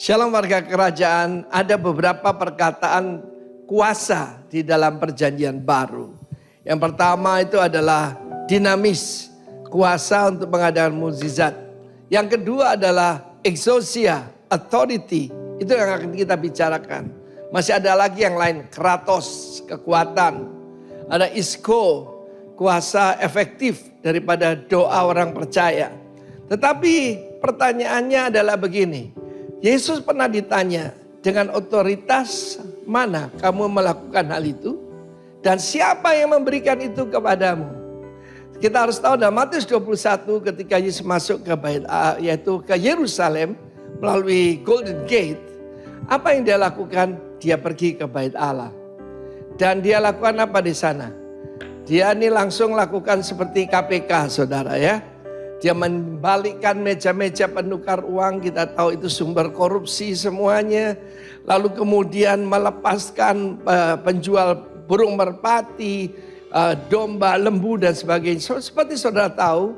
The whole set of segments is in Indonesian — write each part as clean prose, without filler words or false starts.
Shalom warga kerajaan, ada beberapa perkataan kuasa di dalam perjanjian baru. Yang pertama itu adalah dinamis, kuasa untuk mengadakan mukjizat. Yang kedua adalah exousia, authority, itu yang akan kita bicarakan. Masih ada lagi yang lain, kratos, kekuatan. Ada isko, kuasa efektif daripada doa orang percaya. Tetapi pertanyaannya adalah begini. Yesus pernah ditanya, dengan otoritas mana kamu melakukan hal itu? Dan siapa yang memberikan itu kepadamu? Kita harus tahu dalam Matius 21 ketika Yesus masuk ke yaitu ke Yerusalem melalui Golden Gate. Apa yang dia lakukan? Dia pergi ke Bait Allah. Dan dia lakukan apa di sana? Dia ini langsung lakukan seperti KPK, saudara ya. Dia membalikkan meja-meja penukar uang, kita tahu itu sumber korupsi semuanya. Lalu kemudian melepaskan penjual burung merpati, domba, lembu dan sebagainya. Seperti saudara tahu,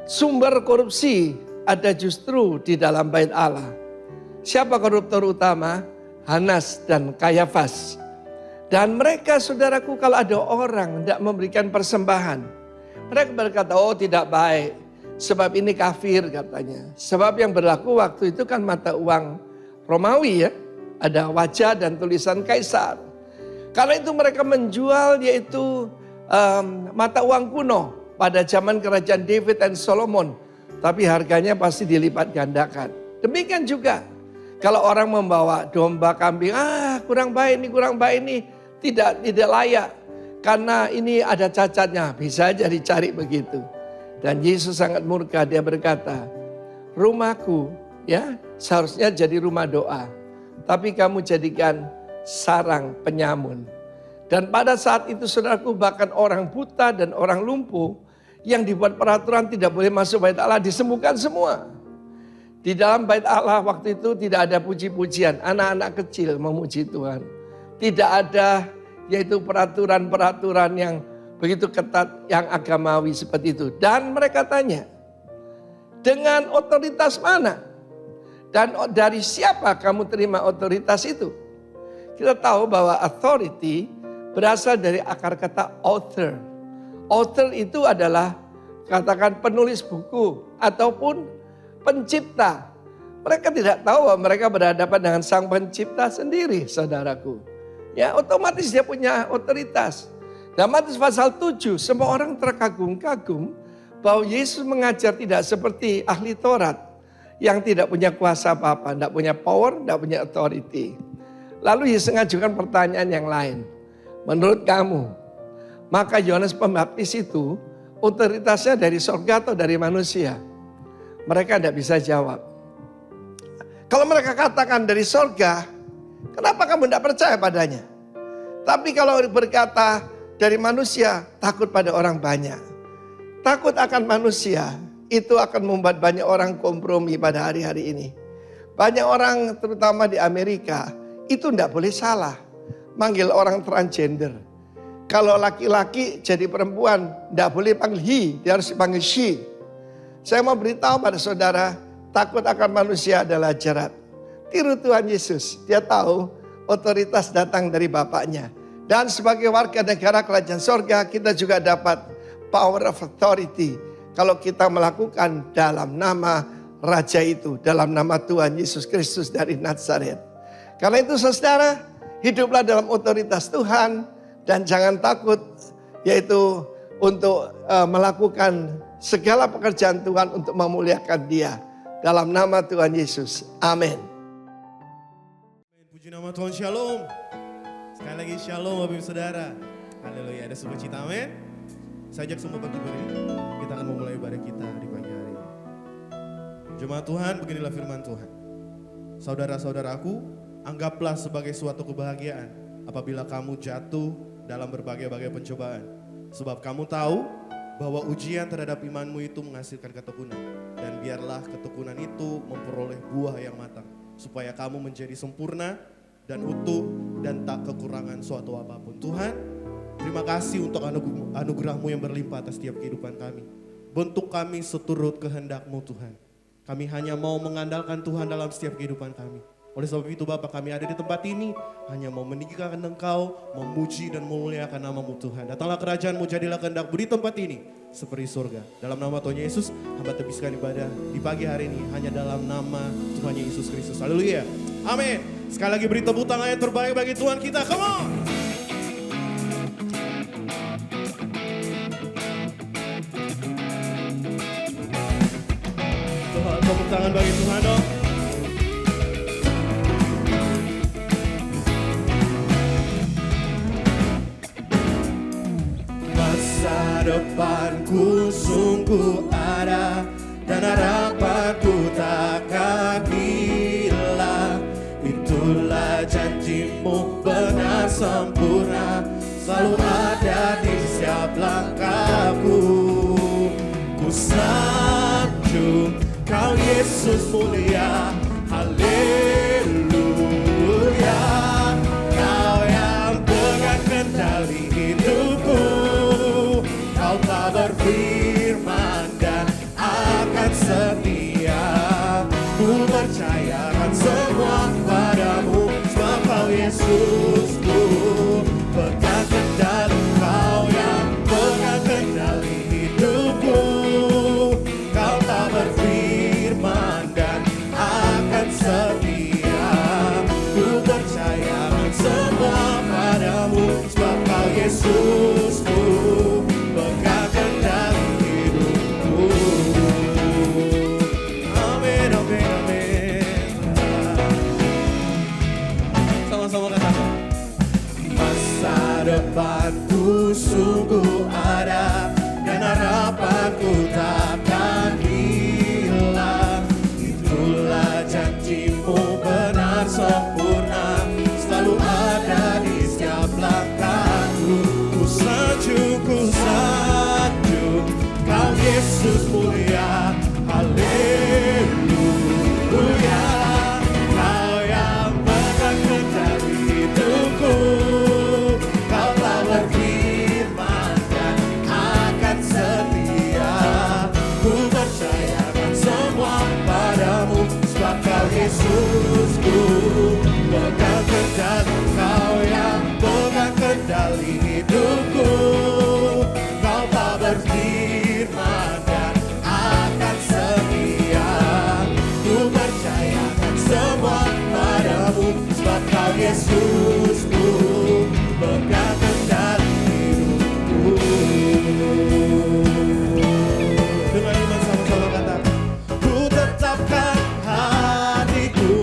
sumber korupsi ada justru di dalam Bait Allah. Siapa koruptor utama? Hanas dan Kayafas. Dan mereka, saudaraku, kalau ada orang tidak memberikan persembahan, mereka berkata, oh tidak baik. Sebab ini kafir katanya. Sebab yang berlaku waktu itu kan mata uang Romawi ya. Ada wajah dan tulisan Kaisar. Karena itu mereka menjual yaitu mata uang kuno pada zaman kerajaan David dan Solomon. Tapi harganya pasti dilipat gandakan. Demikian juga kalau orang membawa domba kambing. Kurang baik ini. Tidak layak. Karena ini ada cacatnya. Bisa aja dicari begitu. Dan Yesus sangat murka, dia berkata, rumahku ya seharusnya jadi rumah doa. Tapi kamu jadikan sarang penyamun. Dan pada saat itu saudaraku bahkan orang buta dan orang lumpuh yang dibuat peraturan tidak boleh masuk Bait Allah disembuhkan semua. Di dalam Bait Allah waktu itu tidak ada puji-pujian, anak-anak kecil memuji Tuhan. Tidak ada yaitu peraturan-peraturan yang begitu ketat yang agamawi seperti itu. Dan mereka tanya, dengan otoritas mana? Dan dari siapa kamu terima otoritas itu? Kita tahu bahwa authority berasal dari akar kata author. Author itu adalah katakan penulis buku ataupun pencipta. Mereka tidak tahu bahwa mereka berhadapan dengan sang pencipta sendiri, saudaraku. Ya, otomatis dia punya otoritas. Dalam Matius pasal 7, semua orang terkagum-kagum bahwa Yesus mengajar tidak seperti ahli Taurat yang tidak punya kuasa apa-apa, tidak punya power, tidak punya authority. Lalu Yesus mengajukan pertanyaan yang lain. Menurut kamu, maka Yohanes Pembaptis itu otoritasnya dari surga atau dari manusia? Mereka tidak bisa jawab. Kalau mereka katakan dari surga, kenapa kamu tidak percaya padanya? Tapi kalau berkata dari manusia, takut pada orang banyak. Takut akan manusia, itu akan membuat banyak orang kompromi pada hari-hari ini. Banyak orang terutama di Amerika, itu tidak boleh salah. Manggil orang transgender. Kalau laki-laki jadi perempuan, tidak boleh panggil he, dia harus dipanggil she. Saya mau beritahu pada saudara, takut akan manusia adalah jerat. Tiru Tuhan Yesus, dia tahu otoritas datang dari Bapaknya. Dan sebagai warga negara kerajaan sorga kita juga dapat power of authority. Kalau kita melakukan dalam nama Raja itu. Dalam nama Tuhan Yesus Kristus dari Nazaret. Karena itu saudara, hiduplah dalam otoritas Tuhan. Dan jangan takut yaitu untuk melakukan segala pekerjaan Tuhan untuk memuliakan Dia. Dalam nama Tuhan Yesus. Amin. Puji nama Tuhan, shalom. Sekali lagi shalom Bapak Ibu Saudara. Haleluya, ada sukacita, amin. Saya ajak semua bagi berdiri. Kita akan memulai ibadah kita di pagi hari ini. Jemaat Tuhan, beginilah firman Tuhan. Saudara-saudaraku, anggaplah sebagai suatu kebahagiaan apabila kamu jatuh dalam berbagai-bagai pencobaan. Sebab kamu tahu bahwa ujian terhadap imanmu itu menghasilkan ketekunan. Dan biarlah ketekunan itu memperoleh buah yang matang. Supaya kamu menjadi sempurna dan utuh dan tak kekurangan suatu apapun. Tuhan, terima kasih untuk anugerah-Mu yang berlimpah atas setiap kehidupan kami. Bentuk kami seturut kehendak-Mu Tuhan. Kami hanya mau mengandalkan Tuhan dalam setiap kehidupan kami. Oleh sebab itu Bapa, kami ada di tempat ini hanya mau meninggikan Engkau, memuji dan memuliakan nama-Mu Tuhan. Datanglah kerajaan-Mu, jadilah kehendak-Mu di tempat ini seperti surga. Dalam nama Tuhan Yesus, hamba terbiskan ibadah di pagi hari ini hanya dalam nama Tuhan Yesus Kristus. Haleluya. Amin. Sekali lagi beri tepuk tangan yang terbaik bagi Tuhan kita. Come on. Tepuk tangan bagi Tuhan dong. Masa depanku sungguh ada dan harapanku takkan hilang. Itulah janji-Mu benar sempurna, selalu ada di setiap langkahku. Ku sanjung Kau Yesus mulia, haleluya. Kau yang pegang kendali hidupku, Kau telah berfirman dan akan setia. Ku percayakan semua padamu, sebab Kau Yesusku pegang kendali. Kau yang pegang kendali hidupku, Kau tak berfirman dan akan setia. Ku percayakan semua padamu, sebab Kau Yesusku pegang kendali hidupku. Amin, amin, amin. Sama-sama katakan. Masa depanku sungguh ada dan harapanku takkan hilang. Itulah janji-Mu benar sempurna, selalu ada di setiap langkahku. Ku sanjung Kau Yesus mulia, haleluya. Kau yang pegang kendali hidupku, Kau telah berfirman dan akan setia. Ku percayakan semua padamu, sebab Kau Yesusku pegang kendali. Kau yang pegang kendali hidupku, Kau tak berfirman dan akan setia. Ku percayakan semua padamu, sebab Kau Yesusku pegang kendali hidupku. Dengan iman sama-sama kata, ku tetapkan hatiku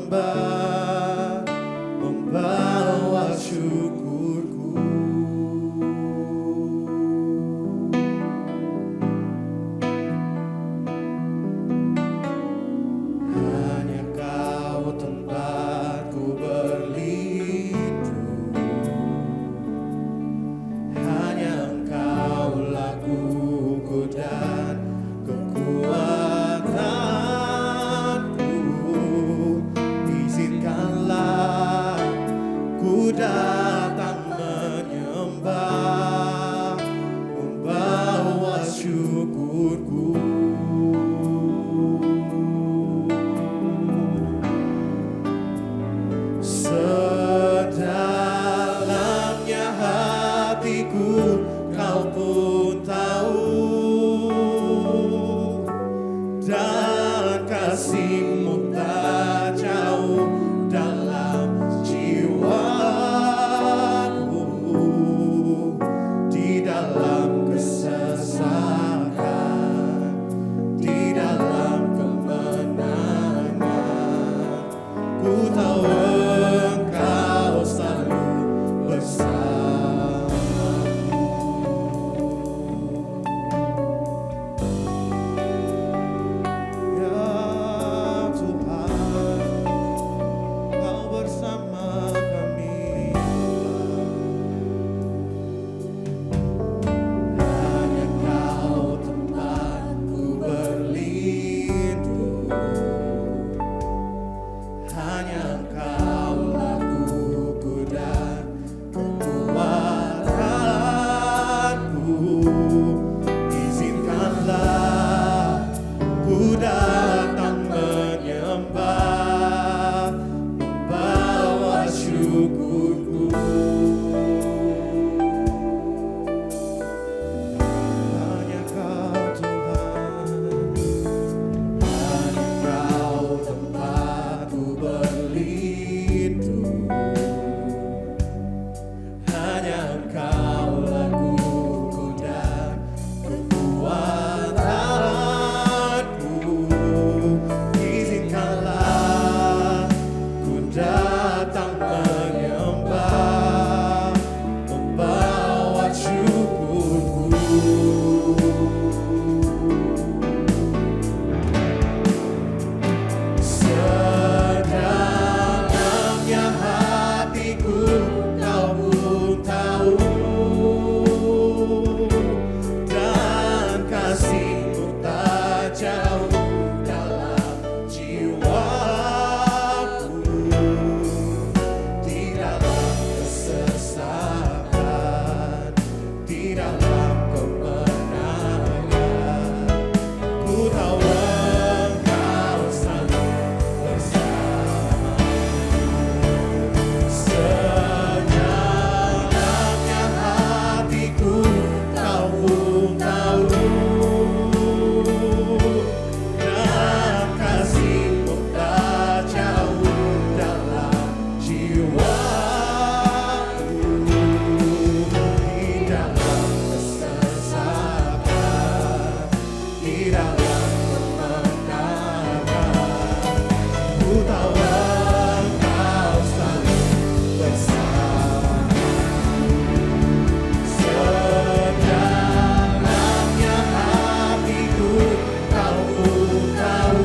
menyembah, membawa syukurku. Hanya Kau tempatku berlindung, hanya Engkau lakuku dan kekuatanku. Izinkanlah ku datang menyembah, membawa syukurku. Sedalamnya hatiku Kau pun tahu, dan kasih-Mu tak jauh dalam jiwaku. Di dalam kesesakan, di dalam kemenangan, ku tahu Engkau selalu bersamaku. Ya Tuhan, Kau bersama kami. Hanya Kau tempatku berlindung, hanya Engkau lakuku dan kekuatanku. Izinkanlah ku datang menyembah, membawa syukurku. Hanya Kau Tuhan, hanya Kau tempatku berlindung, hanya Engkau lakuku dan kekuatanku. Izinkanlah ku datang menyembah, membawa syukurku. Sedalamnya hatiku Kau pun tahu, dan kasih-Mu tak jauh dalam jiwaku. Di dalam kesesakan, di dalam kemenangan, ku tahu Engkau selalu bersamaku. Sedalamnya hatiku Kau pun tahu, dan kasih-Mu tak jauh dalam jiwaku. Di dalam kesesakan, di dalam kemenangan, ku tahu Engkau selalu bersamaku. Sedalamnya hatiku Kau pun tahu,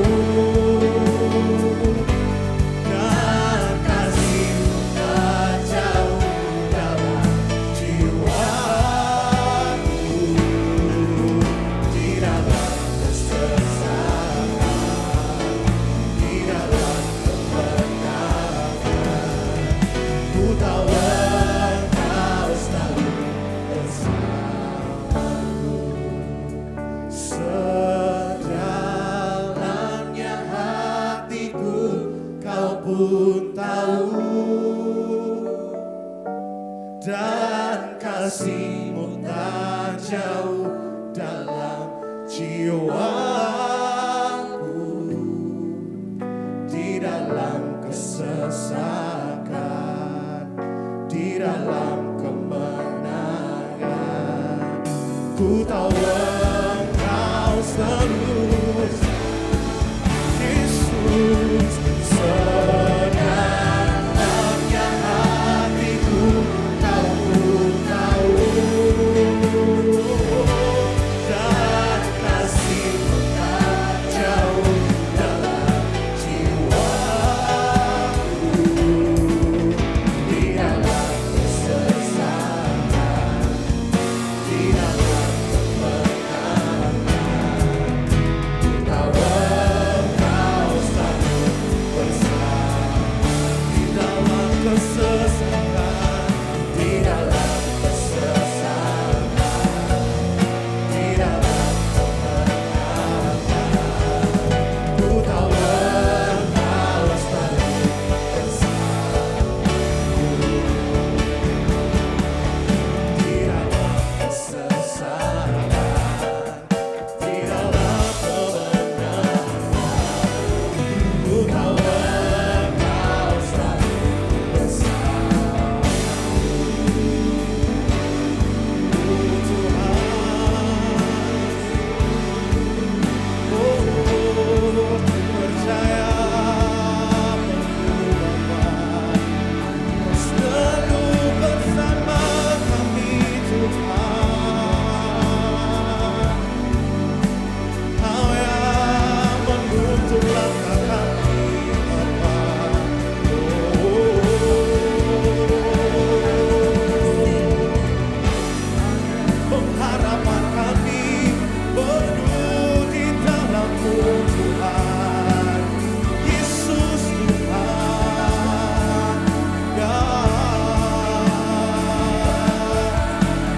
dan kasih-Mu tak jauh dalam jiwaku. Di dalam kesesakan, di dalam kemenangan, ku tahu Engkau selalu bersamaku. Sedalamnya hatiku Kau pun tahu, dan kasih-Mu tak jauh dalam jiwaku. Di dalam kesesakan, di dalam kemenangan, ku tahu Engkau selalu Yesus. kesesakan, di dalam kesesakan, di dalam kemenangan. Ku tahu Engkau lestari bersamaku, di dalam kesesakan, di dalam kemenangan. Ku tahu Engkau selalu bersamaku, Tuhan. Oh, percaya penuh Bapa, selalu bersama kami Tuhan. Kau yang menuntun langkah kami Bapa. Pengharapan kami penuh di dalam-Mu Tuhan. Yesus Tuhan, ya.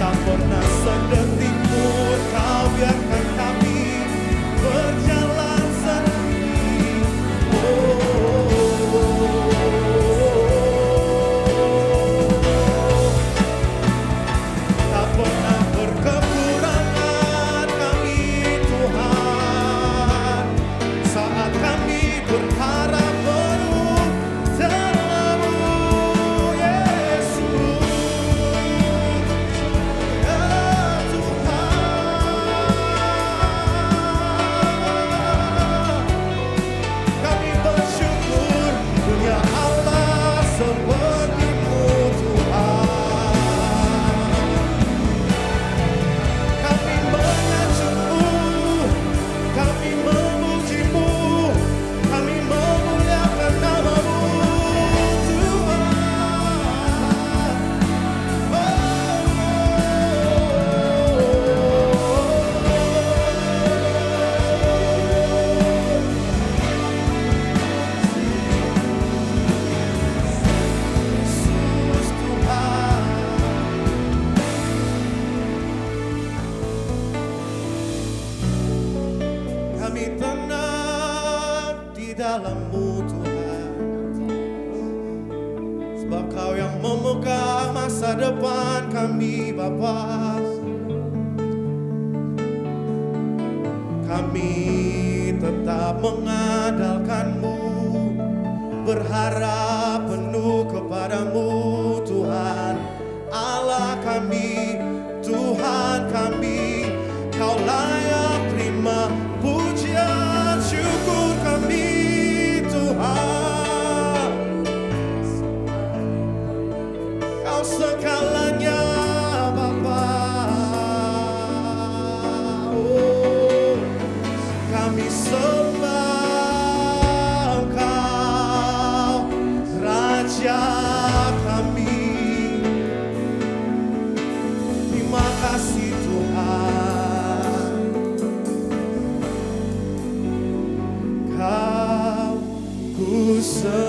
Tak pernah sedetik pun Kau biarkan kami berjalan sendiri. Tak pernah berkekurangan kami Tuhan, saat kami berharap penuh dalam-Mu Yesus. Ya Tuhan, kami bersyukur punya Allah seperti-Mu Tuhan. Kami mengacu-Mu, kami memuji-Mu, kami memuliakan nama-Mu Tuhan. Yesus Tuhan. Kami tenang di dalam-Mu Tuhan, sebab Kau yang memegang masa depan kami Bapa. Kami tetap mengandalkan-Mu, berharap penuh kepada-Mu Tuhan. Allah kami, Tuhan kami, Kau layak terima pujian syukur kami Tuhan. Kau segalanya Bapa. Oh, kami sembah Engkau, Raja kami. Terima kasih Tuhan. Kau ku sembah,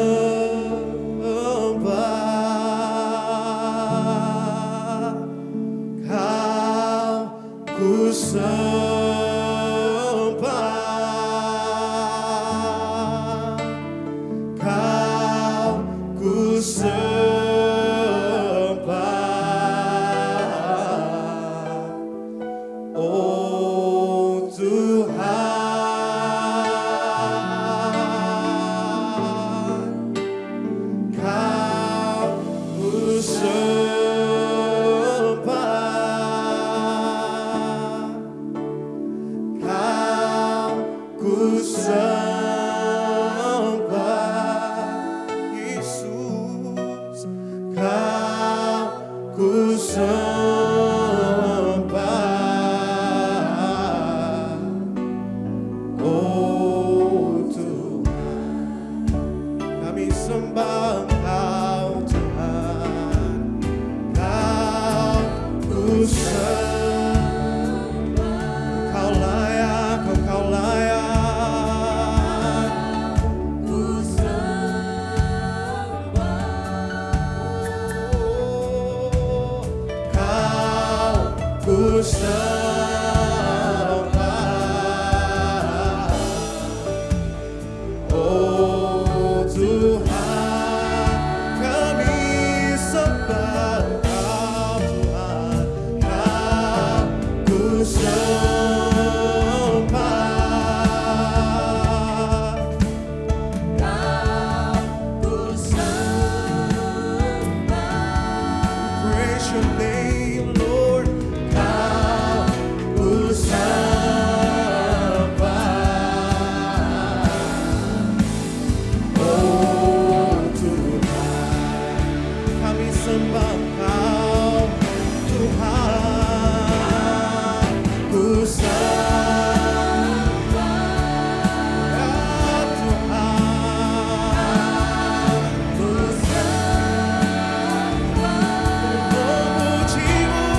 Kau ku sembah, Kau ku sembah. Oh Tuhan, Kau ku sembah, Kau ku sembah. Yesus, Kau ku sembah. Oh Tuhan, kami sembah Engkau Tuhan. Kau ku sembah, Kau layak, Kau layak. sembah. Oh Tuhan, kami sembah Kau Tuhan, ku sembah. Praise your name, Lord. Kau ku sembah. Oh Tuhan, kami sembah Kau Tuhan, ku sembah Tuhan, ku memuji-Mu,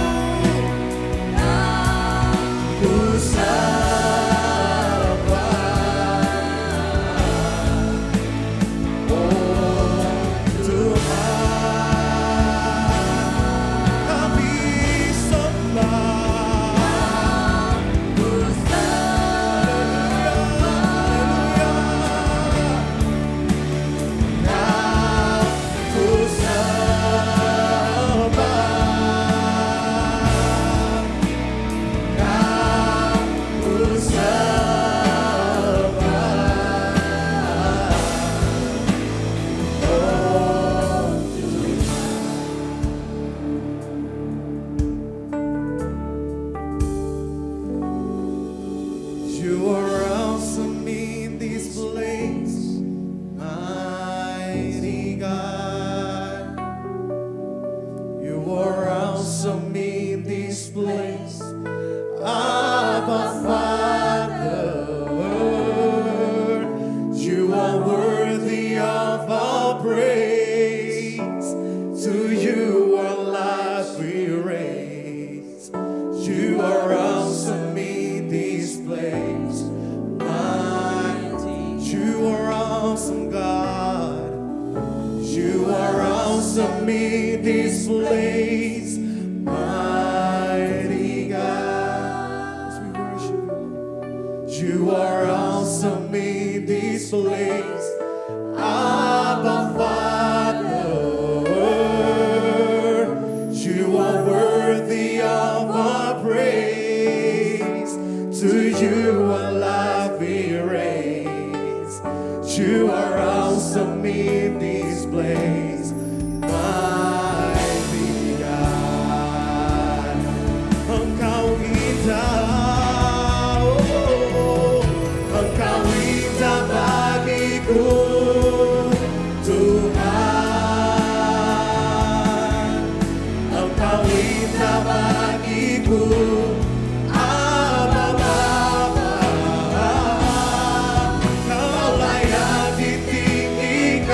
ku sembah. Oh Tuhan, kami sembah. Haleluya, Kau ku sembah. Kau ku sembah. You are awesome in this place, mighty God. You are awesome in this place, Abba Father. You are worthy of our praise. To you our life we raise. You are awesome in this place, mighty. You are awesome, God. You are awesome in this place, mighty God. As we worship you, you are awesome in this place, Abba Father. You are worthy of our praise. To you our life we raise. You are awesome in this place, mighty God. Engkau indah, oh, Engkau indah bagiku, Tuhan. Engkau indah bagiku, Abba Bapa. Kau layak ditinggikan,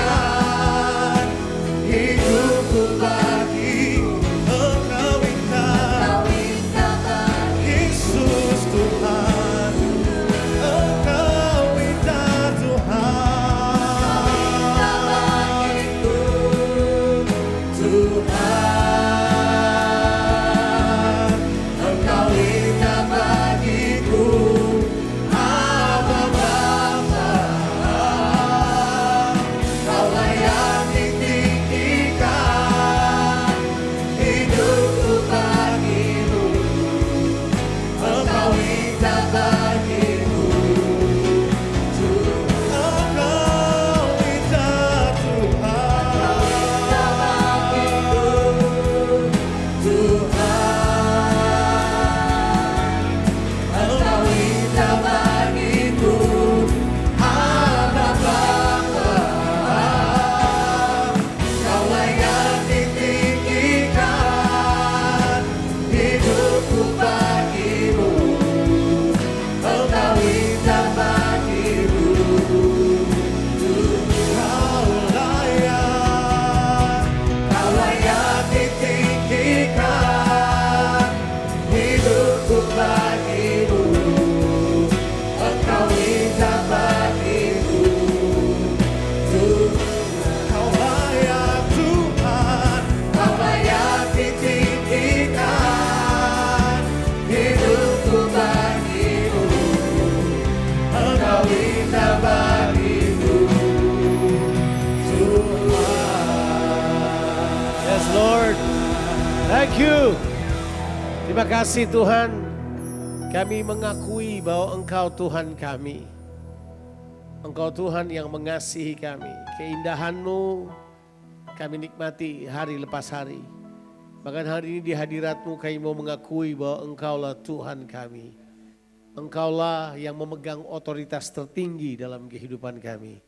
Yes Lord. Thank you. Terima kasih Tuhan. Kami mengakui bahwa Engkau Tuhan kami. Engkau Tuhan yang mengasihi kami. Keindahan-Mu kami nikmati hari lepas hari. Bahkan hari ini di hadirat-Mu kami mau mengakui bahwa Engkaulah Tuhan kami. Engkaulah yang memegang otoritas tertinggi dalam kehidupan kami.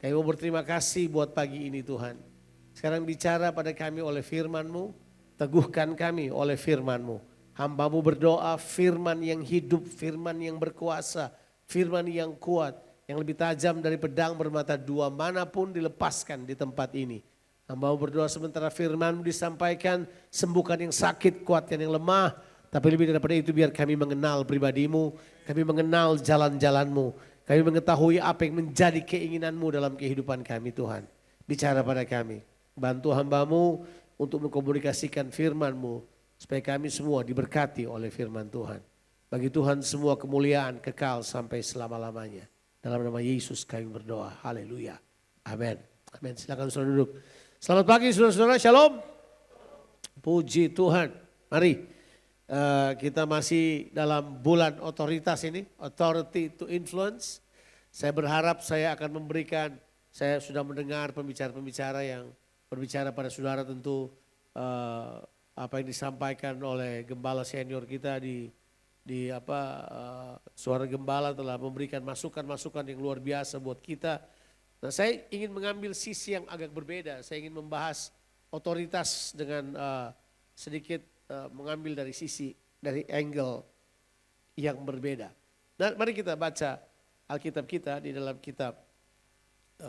Kami mau berterima kasih buat pagi ini Tuhan. Sekarang bicara pada kami oleh firman-Mu. Teguhkan kami oleh firman-Mu. Hamba-Mu berdoa firman yang hidup, firman yang berkuasa, firman yang kuat. Yang lebih tajam dari pedang bermata dua manapun dilepaskan di tempat ini. Hamba-Mu berdoa sementara firman-Mu disampaikan, sembuhkan yang sakit, kuatkan yang lemah. Tapi lebih daripada itu biar kami mengenal pribadi-Mu, kami mengenal jalan-jalan-Mu. Kami mengetahui apa yang menjadi keinginan-Mu dalam kehidupan kami Tuhan. Bicara pada kami, bantu hamba-Mu untuk mengkomunikasikan firman-Mu. Supaya kami semua diberkati oleh firman Tuhan. Bagi Tuhan semua kemuliaan kekal sampai selama-lamanya. Dalam nama Yesus kami berdoa. Haleluya. Amin. Amin. Silakan saudara duduk. Selamat pagi saudara-saudara. Shalom. Puji Tuhan. Mari kita masih dalam bulan otoritas ini. Authority to influence. Saya berharap saya akan memberikan, saya sudah mendengar pembicara-pembicara yang berbicara pada saudara tentu apa yang disampaikan oleh gembala senior kita di suara gembala telah memberikan masukan-masukan yang luar biasa buat kita. Nah, saya ingin mengambil sisi yang agak berbeda. Saya ingin membahas otoritas dengan sedikit mengambil dari sisi, dari angle yang berbeda. Nah, mari kita baca Alkitab kita di dalam kitab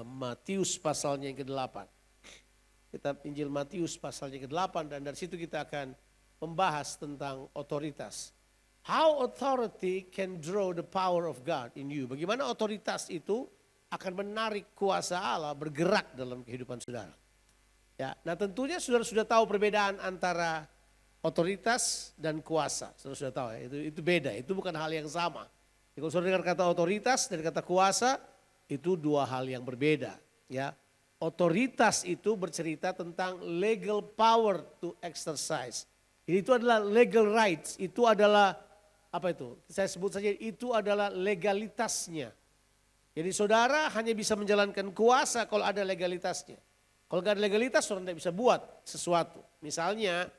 Matius pasalnya yang ke-8. Kitab Injil Matius pasalnya ke-8 dan dari situ kita akan membahas tentang otoritas. How authority can draw the power of God in you. Bagaimana otoritas itu akan menarik kuasa Allah bergerak dalam kehidupan saudara. Ya, nah tentunya saudara sudah tahu perbedaan antara otoritas dan kuasa. Saudara sudah tahu ya, itu beda, itu bukan hal yang sama. Kalau saudara dengar kata otoritas dan kata kuasa, itu dua hal yang berbeda. Ya. Otoritas itu bercerita tentang legal power to exercise. Itu adalah legal rights, itu adalah apa itu? Saya sebut saja itu adalah legalitasnya. Jadi saudara hanya bisa menjalankan kuasa kalau ada legalitasnya. Kalau nggak ada legalitas saudara tidak bisa buat sesuatu. Misalnya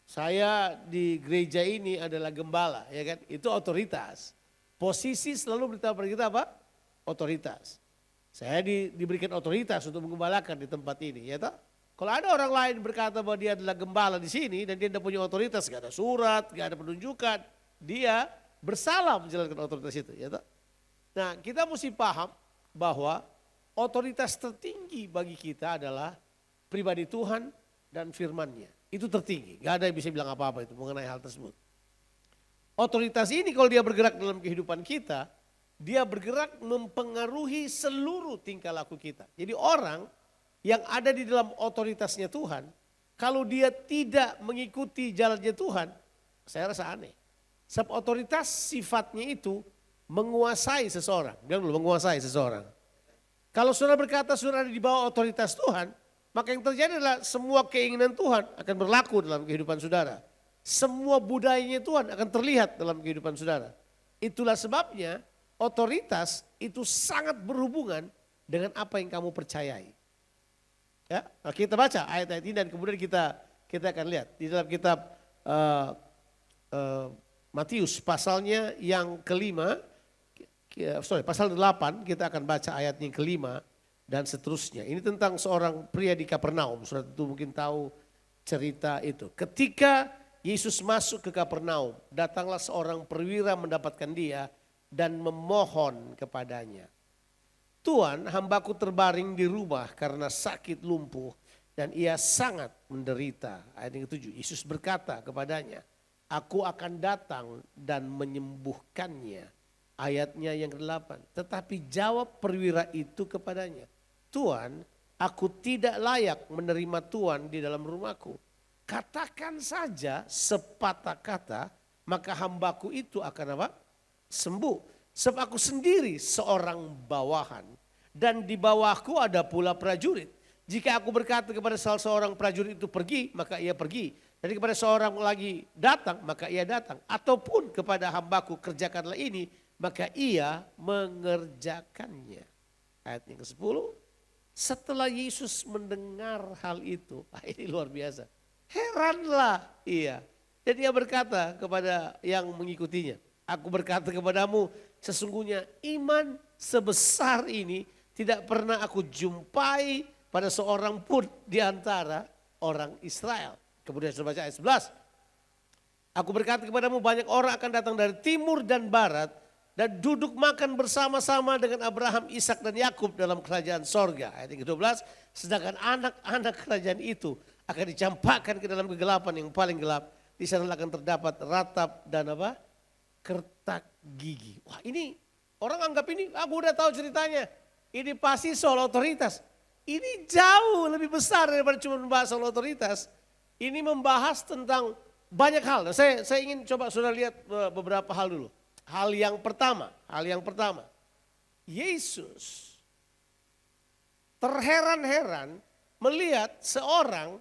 saya di gereja ini adalah gembala, ya kan? Itu otoritas. Posisi selalu beritahu pada kita apa? Otoritas. Saya diberikan otoritas untuk menggembalakan di tempat ini, ya toh? Kalau ada orang lain berkata bahwa dia adalah gembala di sini dan dia tidak punya otoritas, gak ada surat, gak ada penunjukan, dia bersalah menjalankan otoritas itu, ya toh? Nah, kita mesti paham bahwa otoritas tertinggi bagi kita adalah pribadi Tuhan dan firman-Nya. Itu tertinggi, gak ada yang bisa bilang apa-apa itu mengenai hal tersebut. Otoritas ini kalau dia bergerak dalam kehidupan kita, dia bergerak mempengaruhi seluruh tingkah laku kita. Jadi orang yang ada di dalam otoritasnya Tuhan, kalau dia tidak mengikuti jalannya Tuhan, saya rasa aneh. Sebab otoritas sifatnya itu menguasai seseorang. Bilang dulu menguasai seseorang. Kalau saudara berkata saudara ada di bawah otoritas Tuhan, maka yang terjadi adalah semua keinginan Tuhan akan berlaku dalam kehidupan saudara. Semua budayanya Tuhan akan terlihat dalam kehidupan saudara. Itulah sebabnya otoritas itu sangat berhubungan dengan apa yang kamu percayai. Ya, nah kita baca ayat-ayat ini dan kemudian kita akan lihat di dalam kitab Matius pasalnya yang kelima, pasal 8 kita akan baca ayat yang kelima dan seterusnya. Ini tentang seorang pria di Kapernaum, saudara tentu mungkin tahu cerita itu. Ketika Yesus masuk ke Kapernaum, datanglah seorang perwira mendapatkan dia dan memohon kepadanya. Tuan, hambaku terbaring di rumah karena sakit lumpuh dan ia sangat menderita. Ayat yang ke-7, Yesus berkata kepadanya, aku akan datang dan menyembuhkannya. Ayatnya yang ke-8, tetapi jawab perwira itu kepadanya, Tuan, aku tidak layak menerima Tuan di dalam rumahku. Katakan saja sepatah kata, maka hambaku itu akan apa? Sembuh. Sebab aku sendiri seorang bawahan dan di bawahku ada pula prajurit. Jika aku berkata kepada salah seorang prajurit itu pergi, maka ia pergi. Dan kepada seorang lagi datang, maka ia datang. Ataupun kepada hambaku kerjakanlah ini, maka ia mengerjakannya. Ayat yang ke-10. Setelah Yesus mendengar hal itu, ini luar biasa. Heranlah ia. Dan ia berkata kepada yang mengikutinya, aku berkata kepadamu, sesungguhnya iman sebesar ini tidak pernah aku jumpai pada seorang pun di antara orang Israel. Kemudian saya baca ayat 11. Aku berkata kepadamu, banyak orang akan datang dari timur dan barat dan duduk makan bersama-sama dengan Abraham, Ishak dan Yakub dalam kerajaan sorga. Ayat yang ke-12, sedangkan anak-anak kerajaan itu akan dicampakkan ke dalam kegelapan yang paling gelap. Di sana akan terdapat ratap dan apa? Kertak gigi. Wah, ini orang anggap ini, aku udah tahu ceritanya. Ini pasti soal otoritas. Ini jauh lebih besar daripada cuma membahas soal otoritas. Ini membahas tentang banyak hal. Nah, saya ingin coba saudara lihat beberapa hal dulu. Hal yang pertama. Yesus terheran-heran melihat seorang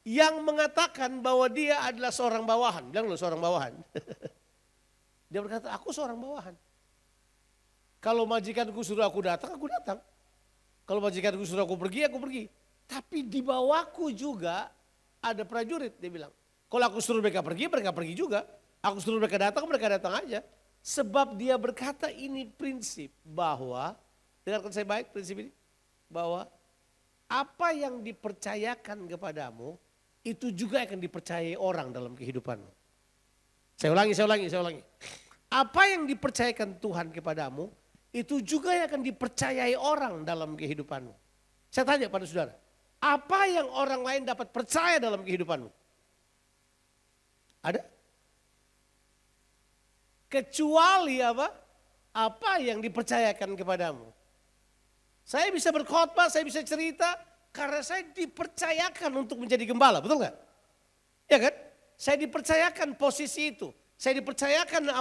yang mengatakan bahwa dia adalah seorang bawahan. Bilang loh seorang bawahan. Dia berkata, aku seorang bawahan. Kalau majikanku suruh aku datang, aku datang. Kalau majikanku suruh aku pergi, aku pergi. Tapi di bawahku juga ada prajurit, dia bilang. Kalau aku suruh mereka pergi juga. Aku suruh mereka datang aja. Sebab dia berkata ini prinsip bahwa, dengarkan saya baik prinsip ini. Bahwa apa yang dipercayakan kepadamu, itu juga akan dipercayai orang dalam kehidupanmu. Saya ulangi. Apa yang dipercayakan Tuhan kepadamu, itu juga yang akan dipercayai orang dalam kehidupanmu. Saya tanya pada saudara, apa yang orang lain dapat percaya dalam kehidupanmu? Ada? Kecuali apa? Apa yang dipercayakan kepadamu. Saya bisa berkhotbah, saya bisa cerita, karena saya dipercayakan untuk menjadi gembala, betul nggak? Ya kan? Saya dipercayakan posisi itu. Saya dipercayakan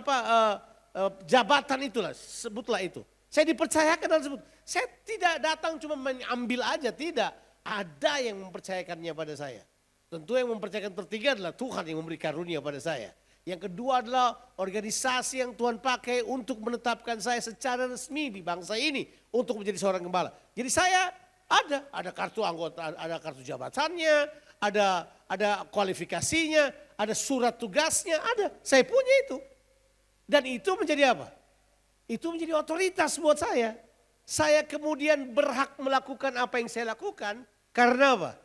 jabatan itulah, sebutlah itu. Saya dipercayakan dan sebut. Saya tidak datang cuma mengambil aja, tidak. Ada yang mempercayakannya pada saya. Tentu yang mempercayakan tertiga adalah Tuhan yang memberi karunia pada saya. Yang kedua adalah organisasi yang Tuhan pakai untuk menetapkan saya secara resmi di bangsa ini untuk menjadi seorang gembala. Jadi saya ada kartu anggota, ada kartu jabatannya, ada kualifikasinya, ada surat tugasnya, ada. Saya punya itu. Dan itu menjadi apa? Itu menjadi otoritas buat saya. Saya kemudian berhak melakukan apa yang saya lakukan karena apa?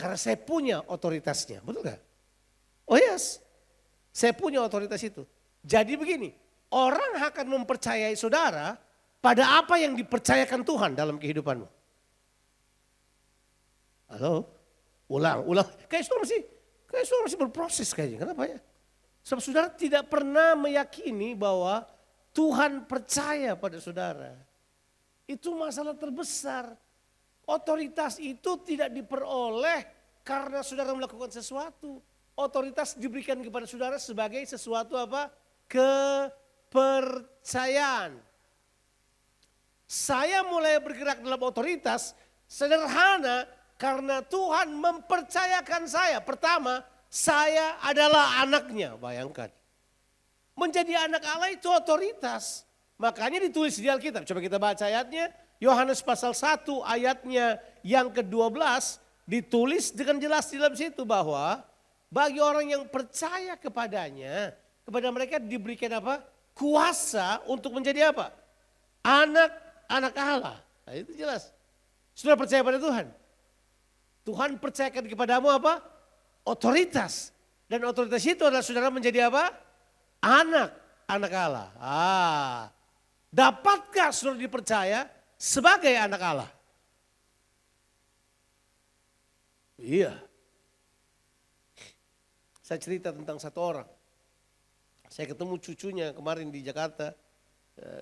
Karena saya punya otoritasnya, betul gak? Oh yes, saya punya otoritas itu. Jadi begini, orang akan mempercayai saudara pada apa yang dipercayakan Tuhan dalam kehidupanmu. Halo? Ulang. Kayak saudara masih berproses kayaknya. Kenapa ya? Sebab saudara tidak pernah meyakini bahwa Tuhan percaya pada saudara. Itu masalah terbesar. Otoritas itu tidak diperoleh karena saudara melakukan sesuatu. Otoritas diberikan kepada saudara sebagai sesuatu apa? Kepercayaan. Saya mulai bergerak dalam otoritas sederhana karena Tuhan mempercayakan saya. Pertama, saya adalah anaknya, bayangkan. Menjadi anak Allah itu otoritas. Makanya ditulis di Alkitab. Coba kita baca ayatnya. Yohanes pasal 1 ayatnya yang ke-12 ditulis dengan jelas di dalam situ bahwa bagi orang yang percaya kepadanya, kepada mereka diberikan apa? Kuasa untuk menjadi apa? Anak Allah. Nah, itu jelas. Sudah percaya pada Tuhan? Tuhan percayakan kepadamu apa? Otoritas. Dan otoritas itu adalah saudara menjadi apa? Anak Allah. Dapatkah saudara dipercaya sebagai anak Allah? Iya. Saya cerita tentang satu orang. Saya ketemu cucunya kemarin di Jakarta.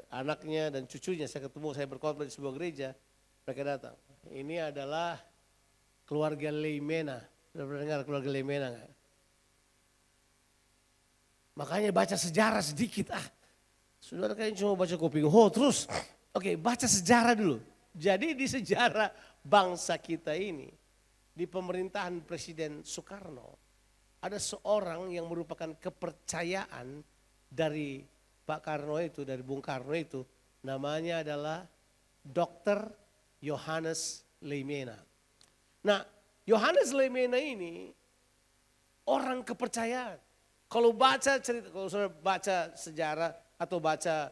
Anaknya dan cucunya saya ketemu, saya berkhotbah di sebuah gereja. Mereka datang. Ini adalah keluarga Leimena. Sudah pernah dengar keluarga Leimena enggak? Makanya baca sejarah sedikit. Saudara kayaknya cuma baca Koping Ho terus. Oke, baca sejarah dulu. Jadi di sejarah bangsa kita ini, di pemerintahan Presiden Soekarno, ada seorang yang merupakan kepercayaan dari Pak Karno itu, dari Bung Karno itu, namanya adalah Dr. Yohanes Leimena. Nah, Yohanes Leimena ini orang kepercayaan. Kalau baca cerita, kalau saudara baca sejarah atau baca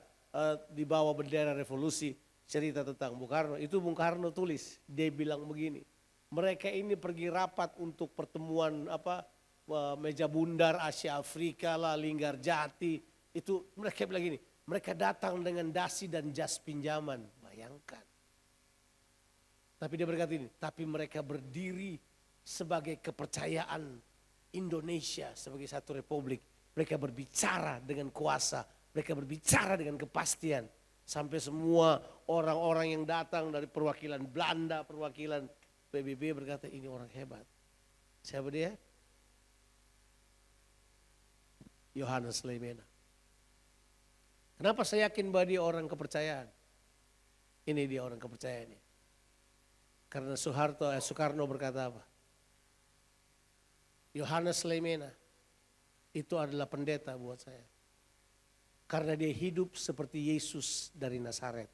di bawah bendera revolusi, cerita tentang Bung Karno, itu Bung Karno tulis, dia bilang begini, mereka ini pergi rapat untuk pertemuan meja bundar Asia Afrika lah, Linggarjati, itu mereka bilang gini, mereka datang dengan dasi dan jas pinjaman, bayangkan. Tapi dia berkata ini, tapi mereka berdiri sebagai kepercayaan Indonesia sebagai satu republik. Mereka berbicara dengan kuasa, mereka berbicara dengan kepastian. Sampai semua orang-orang yang datang dari perwakilan Belanda, perwakilan PBB berkata ini orang hebat. Siapa dia? Yohanes Leimena. Kenapa saya yakin bahwa dia orang kepercayaan? Ini dia orang kepercayaannya. Karena Soekarno berkata apa? Yohanes Leimena itu adalah pendeta buat saya. Karena dia hidup seperti Yesus dari Nazaret.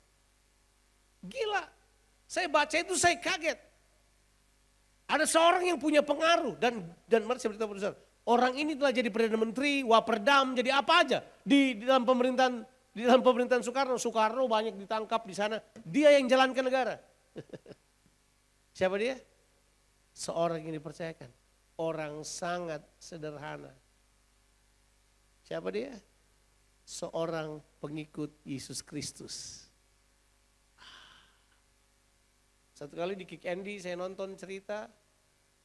Gila, saya baca itu saya kaget. Ada seorang yang punya pengaruh dan mari saya beritahu pada orang ini telah jadi Perdana Menteri, Waperdam, jadi apa aja di dalam pemerintahan Soekarno. Soekarno banyak ditangkap di sana, dia yang jalankan negara. Siapa dia? Seorang yang dipercayakan, orang sangat sederhana. Siapa dia? Seorang pengikut Yesus Kristus. Satu kali di Kick Andy saya nonton cerita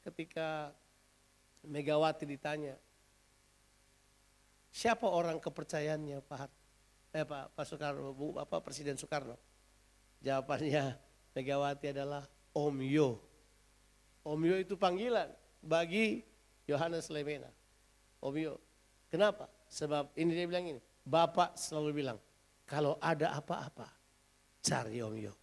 ketika Megawati ditanya, siapa orang kepercayaannya Pak Soekarno, Presiden Soekarno? Jawabannya Megawati adalah Om Yo. Om Yo itu panggilan bagi Yohanes Leimena. Om Yo. Kenapa? Sebab ini dia bilang ini, Bapak selalu bilang, kalau ada apa-apa cari Om Yo.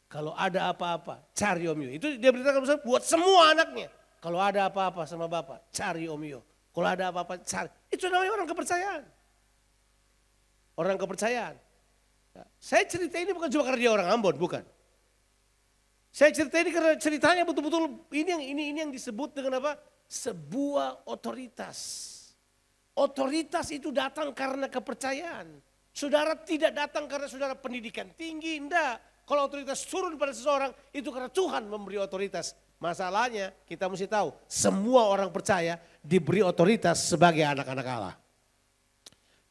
Kalau ada apa-apa, cari Om Yo. Itu dia beritakan buat semua anaknya. Kalau ada apa-apa sama Bapak, cari Om Yo. Kalau ada apa-apa, cari. Itu namanya orang kepercayaan. Orang kepercayaan. Saya cerita ini bukan cuma karena dia orang Ambon, bukan. Saya cerita ini karena ceritanya betul-betul ini yang disebut dengan apa? Sebuah otoritas. Otoritas itu datang karena kepercayaan. Saudara tidak datang karena saudara pendidikan tinggi, enggak. Kalau otoritas turun pada seseorang itu karena Tuhan memberi otoritas. Masalahnya kita mesti tahu semua orang percaya diberi otoritas sebagai anak-anak Allah.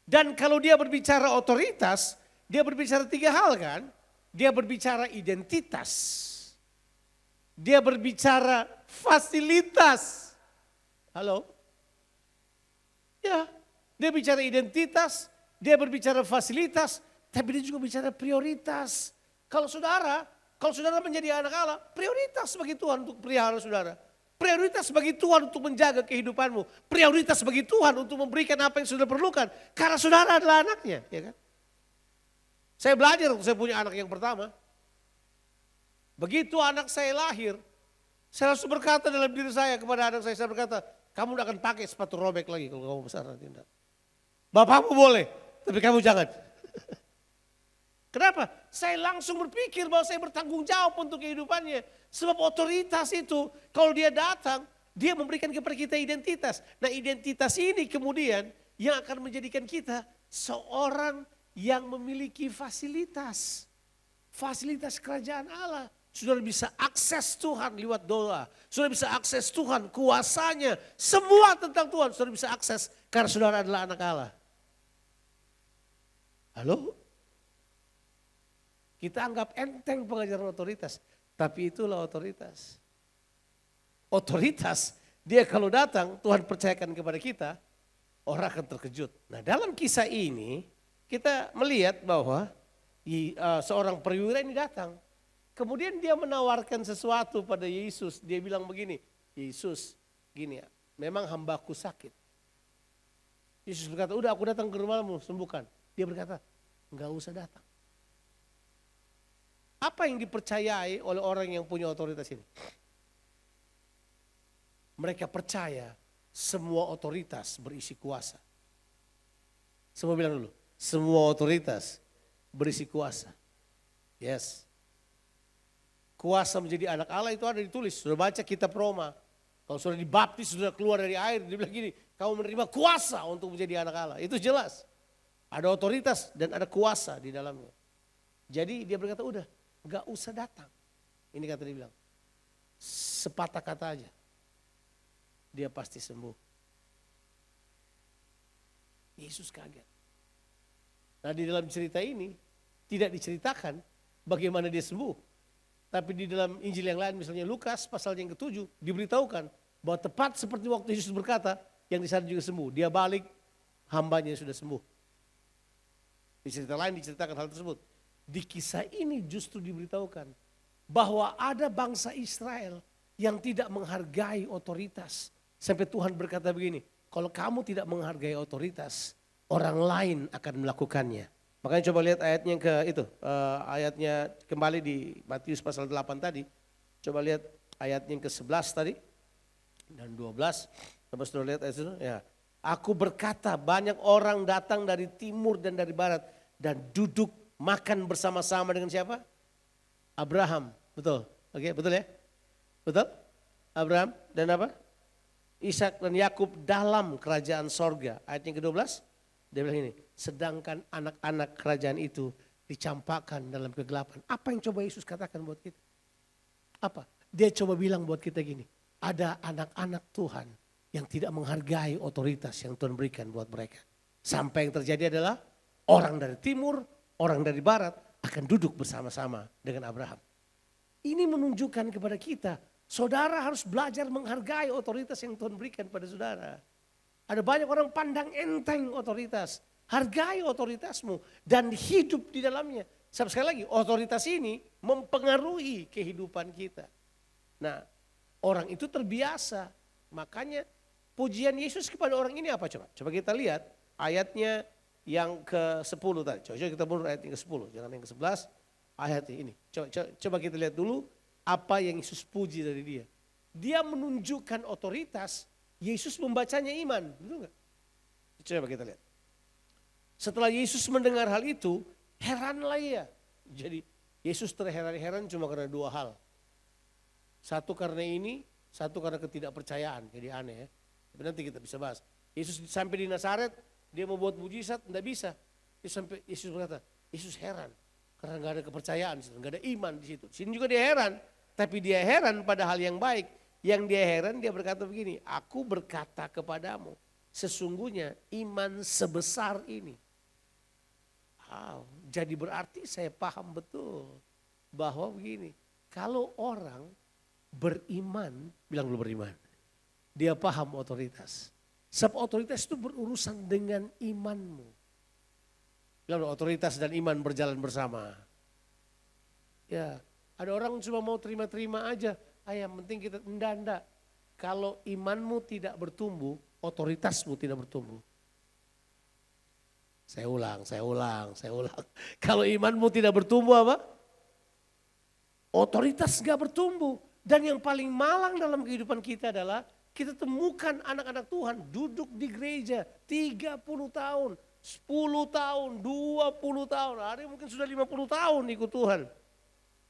Dan kalau dia berbicara otoritas, dia berbicara tiga hal kan. Dia berbicara identitas. Dia berbicara fasilitas. Halo? Ya, dia bicara identitas, dia berbicara fasilitas, tapi dia juga bicara prioritas. Kalau saudara menjadi anak Allah, prioritas bagi Tuhan untuk pelihara saudara. Prioritas bagi Tuhan untuk menjaga kehidupanmu. Prioritas bagi Tuhan untuk memberikan apa yang saudara perlukan. Karena saudara adalah anaknya. Ya kan? Saya belajar waktu saya punya anak yang pertama. Begitu anak saya lahir, saya langsung berkata dalam diri saya kepada anak saya berkata, kamu tidak akan pakai sepatu robek lagi kalau kamu besar nanti. Bapakmu boleh, tapi kamu jangan. Kenapa? Saya langsung berpikir bahwa saya bertanggung jawab untuk kehidupannya. Sebab otoritas itu kalau dia datang, dia memberikan kepada kita identitas. Nah identitas ini kemudian yang akan menjadikan kita seorang yang memiliki fasilitas. Fasilitas kerajaan Allah. Saudara bisa akses Tuhan lewat doa. Saudara bisa akses Tuhan, kuasanya. Semua tentang Tuhan saudara bisa akses karena saudara adalah anak Allah. Halo? Kita anggap enteng pengajaran otoritas, tapi itulah otoritas. Otoritas, dia kalau datang Tuhan percayakan kepada kita, orang akan terkejut. Nah dalam kisah ini kita melihat bahwa seorang perwira ini datang. Kemudian dia menawarkan sesuatu pada Yesus. Dia bilang begini, Yesus gini ya, memang hambaku sakit. Yesus berkata, udah aku datang ke rumahmu sembuhkan. Dia berkata, enggak usah datang. Apa yang dipercayai oleh orang yang punya otoritas ini? Mereka percaya semua otoritas berisi kuasa. Semua bilang dulu, semua otoritas berisi kuasa. Yes. Kuasa menjadi anak Allah itu ada ditulis. Sudah baca kitab Roma. Kalau sudah dibaptis, sudah keluar dari air. Dia bilang gini, kamu menerima kuasa untuk menjadi anak Allah. Itu jelas. Ada otoritas dan ada kuasa di dalamnya. Jadi dia berkata, udah gak usah datang. Ini kata dia bilang. Sepatah kata aja. Dia pasti sembuh. Yesus kaget. Nah di dalam cerita ini tidak diceritakan bagaimana dia sembuh. Tapi di dalam Injil yang lain misalnya Lukas pasal yang ke-7 diberitahukan bahwa tepat seperti waktu Yesus berkata yang di sana juga sembuh. Dia balik hambanya sudah sembuh. Di cerita lain diceritakan hal tersebut. Di kisah ini justru diberitahukan bahwa ada bangsa Israel yang tidak menghargai otoritas. Sampai Tuhan berkata begini, kalau kamu tidak menghargai otoritas, orang lain akan melakukannya. Makanya coba lihat ayatnya ke itu, ayatnya kembali di Matius pasal 8 tadi. Coba lihat ayatnya yang ke-11 tadi dan 12. Coba sudah lihat ayat itu. Ya. Aku berkata banyak orang datang dari timur dan dari barat dan duduk makan bersama-sama dengan siapa? Abraham, betul. Oke, betul ya? Betul? Abraham dan apa? Ishak dan Yakub dalam kerajaan sorga. Ayat yang ke-12, dia bilang ini, sedangkan anak-anak kerajaan itu dicampakkan dalam kegelapan. Apa yang coba Yesus katakan buat kita? Apa? Dia coba bilang buat kita gini, ada anak-anak Tuhan yang tidak menghargai otoritas yang Tuhan berikan buat mereka. Sampai yang terjadi adalah orang dari timur, orang dari barat akan duduk bersama-sama dengan Abraham. Ini menunjukkan kepada kita, saudara harus belajar menghargai otoritas yang Tuhan berikan pada saudara. Ada banyak orang pandang enteng otoritas. Hargai otoritasmu dan hidup di dalamnya. Sekali lagi, otoritas ini mempengaruhi kehidupan kita. Nah, orang itu terbiasa. Makanya pujian Yesus kepada orang ini apa coba? Coba kita lihat ayatnya yang ke-10 tadi. Coba kita mundur ayat yang ke-10, jangan yang ke-11. Ayat ini. Coba kita lihat dulu apa yang Yesus puji dari dia. Dia menunjukkan otoritas, Yesus membacanya iman. Betul gak? Coba kita lihat. Setelah Yesus mendengar hal itu, heranlah ia. Jadi Yesus terheran-heran cuma karena dua hal. Satu karena ini, satu karena ketidakpercayaan. Jadi aneh ya. Tapi nanti kita bisa bahas. Yesus sampai di Nazaret, dia mau buat mujizat, enggak bisa. Yesus berkata, Yesus heran. Karena gak ada kepercayaan, gak ada iman di situ. Sini juga dia heran. Tapi dia heran pada hal yang baik. Yang dia heran, dia berkata begini, aku berkata kepadamu, sesungguhnya iman sebesar ini. Wow, jadi berarti saya paham betul bahwa begini, kalau orang beriman, bilang dulu beriman, dia paham otoritas. Sebab otoritas itu berurusan dengan imanmu. Bilang dulu, otoritas dan iman berjalan bersama. Ya, ada orang cuma mau terima-terima aja. Yang penting kita, enggak. Kalau imanmu tidak bertumbuh, otoritasmu tidak bertumbuh. Saya ulang. Kalau imanmu tidak bertumbuh apa? Otoritas gak bertumbuh. Dan yang paling malang dalam kehidupan kita adalah kita temukan anak-anak Tuhan duduk di gereja 30 tahun, 10 tahun, 20 tahun. Ada yang mungkin sudah 50 tahun ikut Tuhan.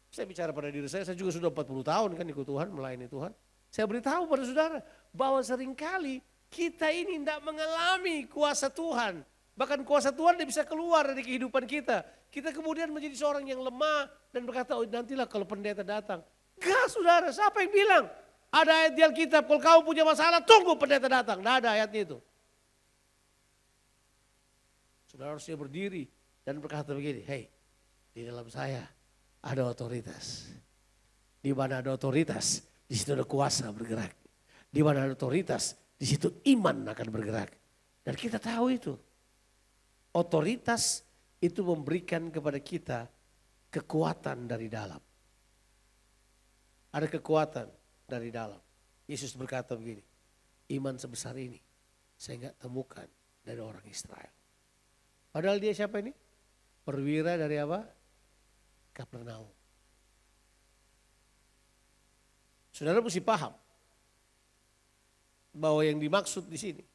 Saya bicara pada diri saya juga sudah 40 tahun kan ikut Tuhan, melayani Tuhan. Saya beritahu pada saudara bahwa seringkali kita ini tidak mengalami kuasa Tuhan. Bahkan kuasa Tuhan tidak bisa keluar dari kehidupan kita. Kita kemudian menjadi seorang yang lemah dan berkata, oh nantilah kalau pendeta datang. Enggak saudara, siapa yang bilang? Ada ayat di Alkitab, kalau kamu punya masalah tunggu pendeta datang. Tidak ada ayatnya itu. Saudara harusnya berdiri dan berkata begini, hey di dalam saya ada otoritas. Di mana ada otoritas, di situ ada kuasa bergerak. Di mana ada otoritas, di situ iman akan bergerak. Dan kita tahu itu. Otoritas itu memberikan kepada kita kekuatan dari dalam. Ada kekuatan dari dalam. Yesus berkata begini, iman sebesar ini saya enggak temukan dari orang Israel. Padahal dia siapa ini? Perwira dari apa? Kapernaum. Saudara mesti paham bahwa yang dimaksud di sini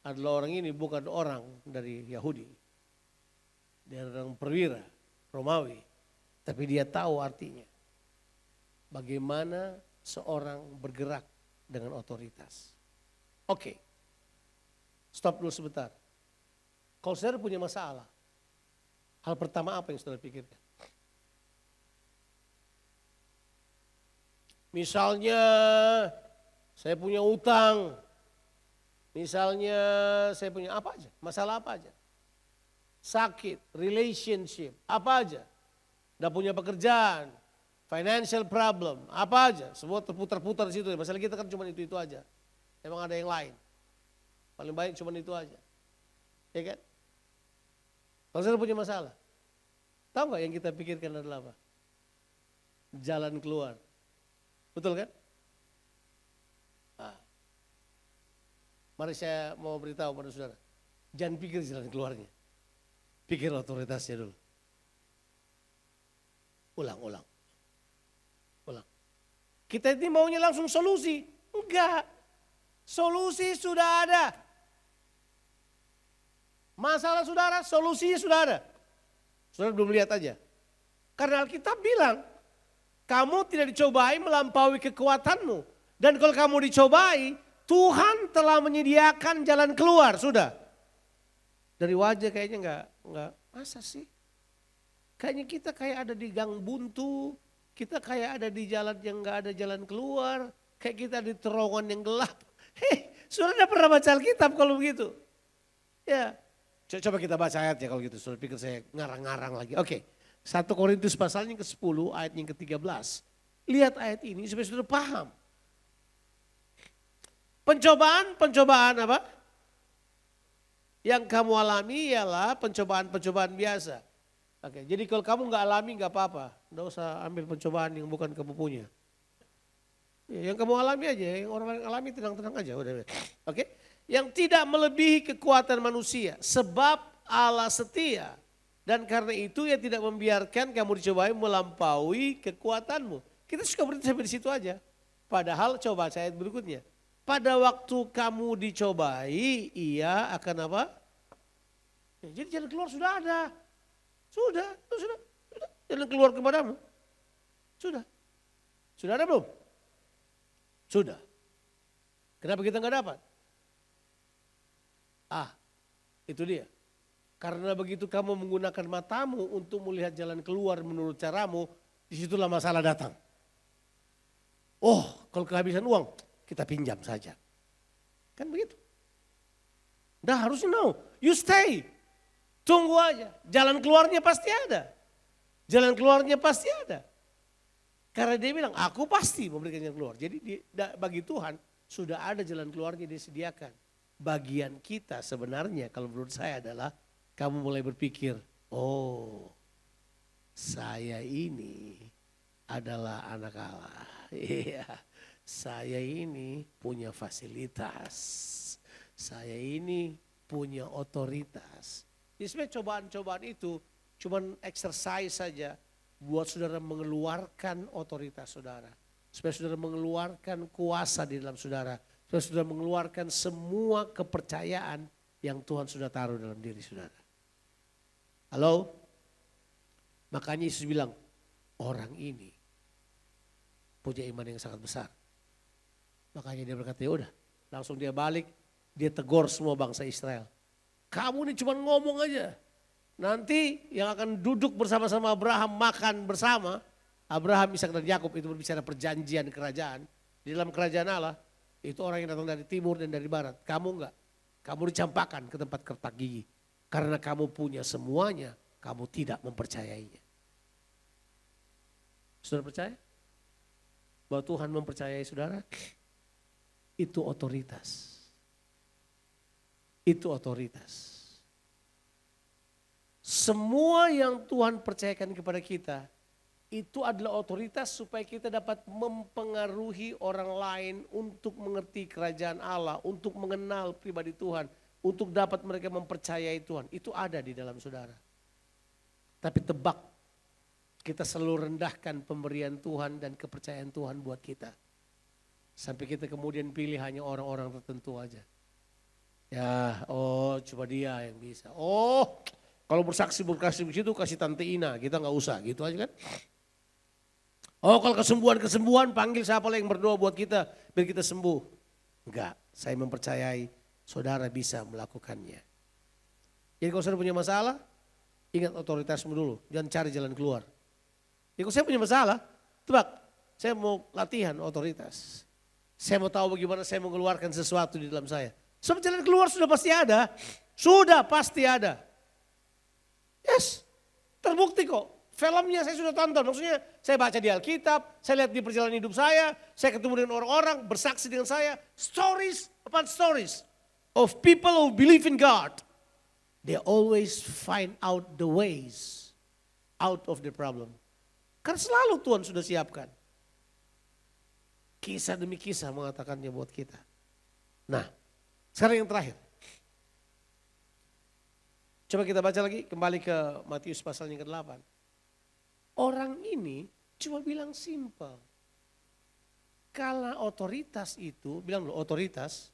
adalah orang ini bukan orang dari Yahudi. Dia orang perwira, Romawi. Tapi dia tahu artinya. Bagaimana seorang bergerak dengan otoritas. Oke, stop dulu sebentar. Kalau saudara punya masalah, hal pertama apa yang saudara pikirkan? Misalnya saya punya utang, misalnya saya punya apa aja, masalah apa aja. Sakit, relationship, apa aja. Udah punya pekerjaan, financial problem, apa aja. Semua terputar-putar di situ. Masalah kita kan cuma itu aja. Emang ada yang lain. Paling baik cuma itu aja. Ya kan? Kalau saya punya masalah, tahu nggak yang kita pikirkan adalah apa? Jalan keluar. Betul kan? Nah, mari saya mau beritahu pada saudara. Jangan pikir jalan keluarnya. Pikir otoritasnya dulu. Ulang. Kita ini maunya langsung solusi. Enggak. Solusi sudah ada. Masalah saudara, solusinya sudah ada. Saudara belum lihat aja. Karena Alkitab bilang, kamu tidak dicobai melampaui kekuatanmu. Dan kalau kamu dicobai, Tuhan telah menyediakan jalan keluar, sudah. Dari wajah kayaknya enggak, masa sih? Kayaknya kita kayak ada di gang buntu, kita kayak ada di jalan yang enggak ada jalan keluar, kayak kita di terowongan yang gelap. Hei, saudara udah pernah baca Alkitab kalau begitu? Ya, coba kita baca ayatnya kalau gitu, saudara pikir saya ngarang-ngarang lagi. Oke, 1 Korintus pasalnya ke-10 ayat yang ke-13. Lihat ayat ini supaya saudara paham. Pencobaan apa? Yang kamu alami ialah pencobaan-pencobaan biasa. Oke, jadi kalau kamu nggak alami nggak apa-apa. Nggak usah ambil pencobaan yang bukan kamu punya. Ya, yang kamu alami aja, yang orang lain alami tenang-tenang aja. Udah. Oke, yang tidak melebihi kekuatan manusia. Sebab Allah setia. Dan karena itu ia tidak membiarkan kamu dicobai melampaui kekuatanmu. Kita suka berhenti sampai di situ aja. Padahal coba ayat berikutnya. Pada waktu kamu dicobai, ia akan apa? Ya, jadi jalan keluar sudah ada. Sudah. Jalan keluar kepadamu. Sudah. Sudah ada belum? Sudah. Kenapa kita nggak dapat? Itu dia. Karena begitu kamu menggunakan matamu untuk melihat jalan keluar menurut caramu, disitulah masalah datang. Oh, kalau kehabisan uang, kita pinjam saja. Kan begitu. Nah harusnya no, you stay. Tunggu aja, jalan keluarnya pasti ada. Jalan keluarnya pasti ada. Karena dia bilang, aku pasti memberikan jalan keluar. Jadi bagi Tuhan sudah ada jalan keluarnya disediakan. Bagian kita sebenarnya kalau menurut saya adalah kamu mulai berpikir, oh saya ini adalah anak Allah. Iya, saya ini punya fasilitas. Saya ini punya otoritas. Jadi sebenarnya cobaan-cobaan itu cuman exercise saja buat saudara mengeluarkan otoritas saudara. Supaya saudara mengeluarkan kuasa di dalam saudara. Supaya saudara mengeluarkan semua kepercayaan yang Tuhan sudah taruh dalam diri saudara. Halo? Makanya Yesus bilang, orang ini punya iman yang sangat besar. Makanya dia berkata, ya udah, langsung dia balik, dia tegur semua bangsa Israel. Kamu ini cuma ngomong aja. Nanti yang akan duduk bersama-sama Abraham makan bersama, Abraham, Ishak dan Yakub itu berbicara perjanjian kerajaan. Di dalam kerajaan Allah, itu orang yang datang dari timur dan dari barat. Kamu enggak, kamu dicampakkan ke tempat kertak gigi. Karena kamu punya semuanya, kamu tidak mempercayainya. Saudara percaya? Bahwa Tuhan mempercayai saudara? Itu otoritas. Itu otoritas. Semua yang Tuhan percayakan kepada kita, itu adalah otoritas supaya kita dapat mempengaruhi orang lain untuk mengerti kerajaan Allah, untuk mengenal pribadi Tuhan, untuk dapat mereka mempercayai Tuhan. Itu ada di dalam saudara. Tapi tebak, kita selalu rendahkan pemberian Tuhan dan kepercayaan Tuhan buat kita. Sampai kita kemudian pilih hanya orang-orang tertentu aja. Ya, oh cuma dia yang bisa. Oh, kalau bersaksi begitu kasih Tante Ina, kita nggak usah gitu aja kan. Oh kalau kesembuhan panggil siapa yang berdoa buat kita biar kita sembuh. Enggak, saya mempercayai saudara bisa melakukannya. Jadi kalau saudara punya masalah, ingat otoritasmu dulu, jangan cari jalan keluar. Jadi kalau saya punya masalah, tebak, saya mau latihan otoritas. Saya mau tahu bagaimana saya mengeluarkan sesuatu di dalam saya. Sebab jalan keluar sudah pasti ada. Sudah pasti ada. Yes, terbukti kok. Filmnya saya sudah tonton. Maksudnya saya baca di Alkitab, saya lihat di perjalanan hidup saya ketemu dengan orang-orang, bersaksi dengan saya. Stories upon stories of people who believe in God. They always find out the ways out of the problem. Karena selalu Tuhan sudah siapkan. Kisah demi kisah mengatakannya buat kita. Nah, sekarang yang terakhir. Coba kita baca lagi kembali ke Matius pasal yang ke-8. Orang ini cuma bilang simple. Kalau otoritas itu, bilang loh otoritas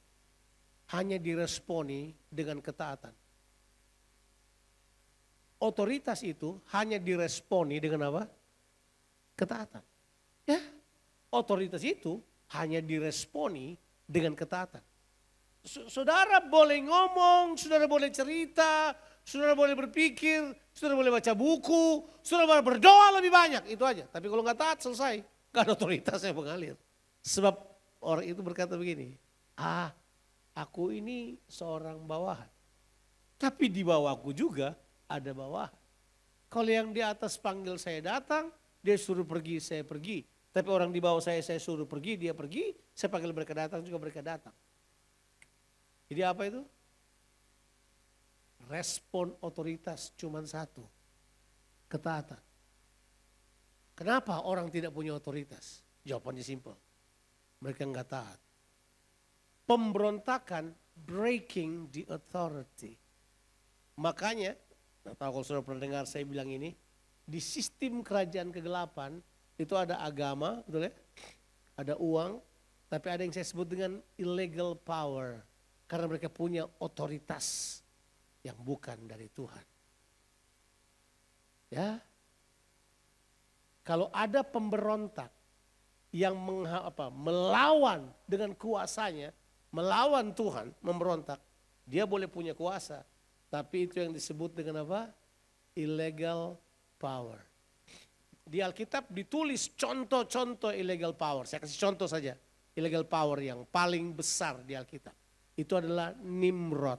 hanya diresponi dengan ketaatan. Otoritas itu hanya diresponi dengan apa? Ketaatan. Ya. Otoritas itu hanya diresponi dengan ketaatan. Saudara boleh ngomong, saudara boleh cerita, saudara boleh berpikir, saudara boleh baca buku, saudara boleh berdoa lebih banyak, itu aja. Tapi kalau nggak taat selesai, nggak ada otoritas yang mengalir. Sebab orang itu berkata begini, aku ini seorang bawahan. Tapi di bawahku juga ada bawahan. Kalau yang di atas panggil saya datang, dia suruh pergi, saya pergi. Tapi orang di bawah saya suruh pergi, dia pergi. Saya panggil mereka datang, juga mereka datang. Jadi apa itu? Respon otoritas cuma satu. Ketaatan. Kenapa orang tidak punya otoritas? Jawabannya simpel. Mereka enggak taat. Pemberontakan, breaking the authority. Makanya, nggak tahu kalau sudah pernah dengar saya bilang ini, di sistem kerajaan kegelapan, itu ada agama, betul ya? Ada uang, tapi ada yang saya sebut dengan illegal power. Karena mereka punya otoritas yang bukan dari Tuhan. Ya, kalau ada pemberontak yang melawan dengan kuasanya, melawan Tuhan, memberontak, dia boleh punya kuasa. Tapi itu yang disebut dengan apa? Illegal power. Di Alkitab ditulis contoh-contoh illegal power. Saya kasih contoh saja. Illegal power yang paling besar di Alkitab. Itu adalah Nimrod.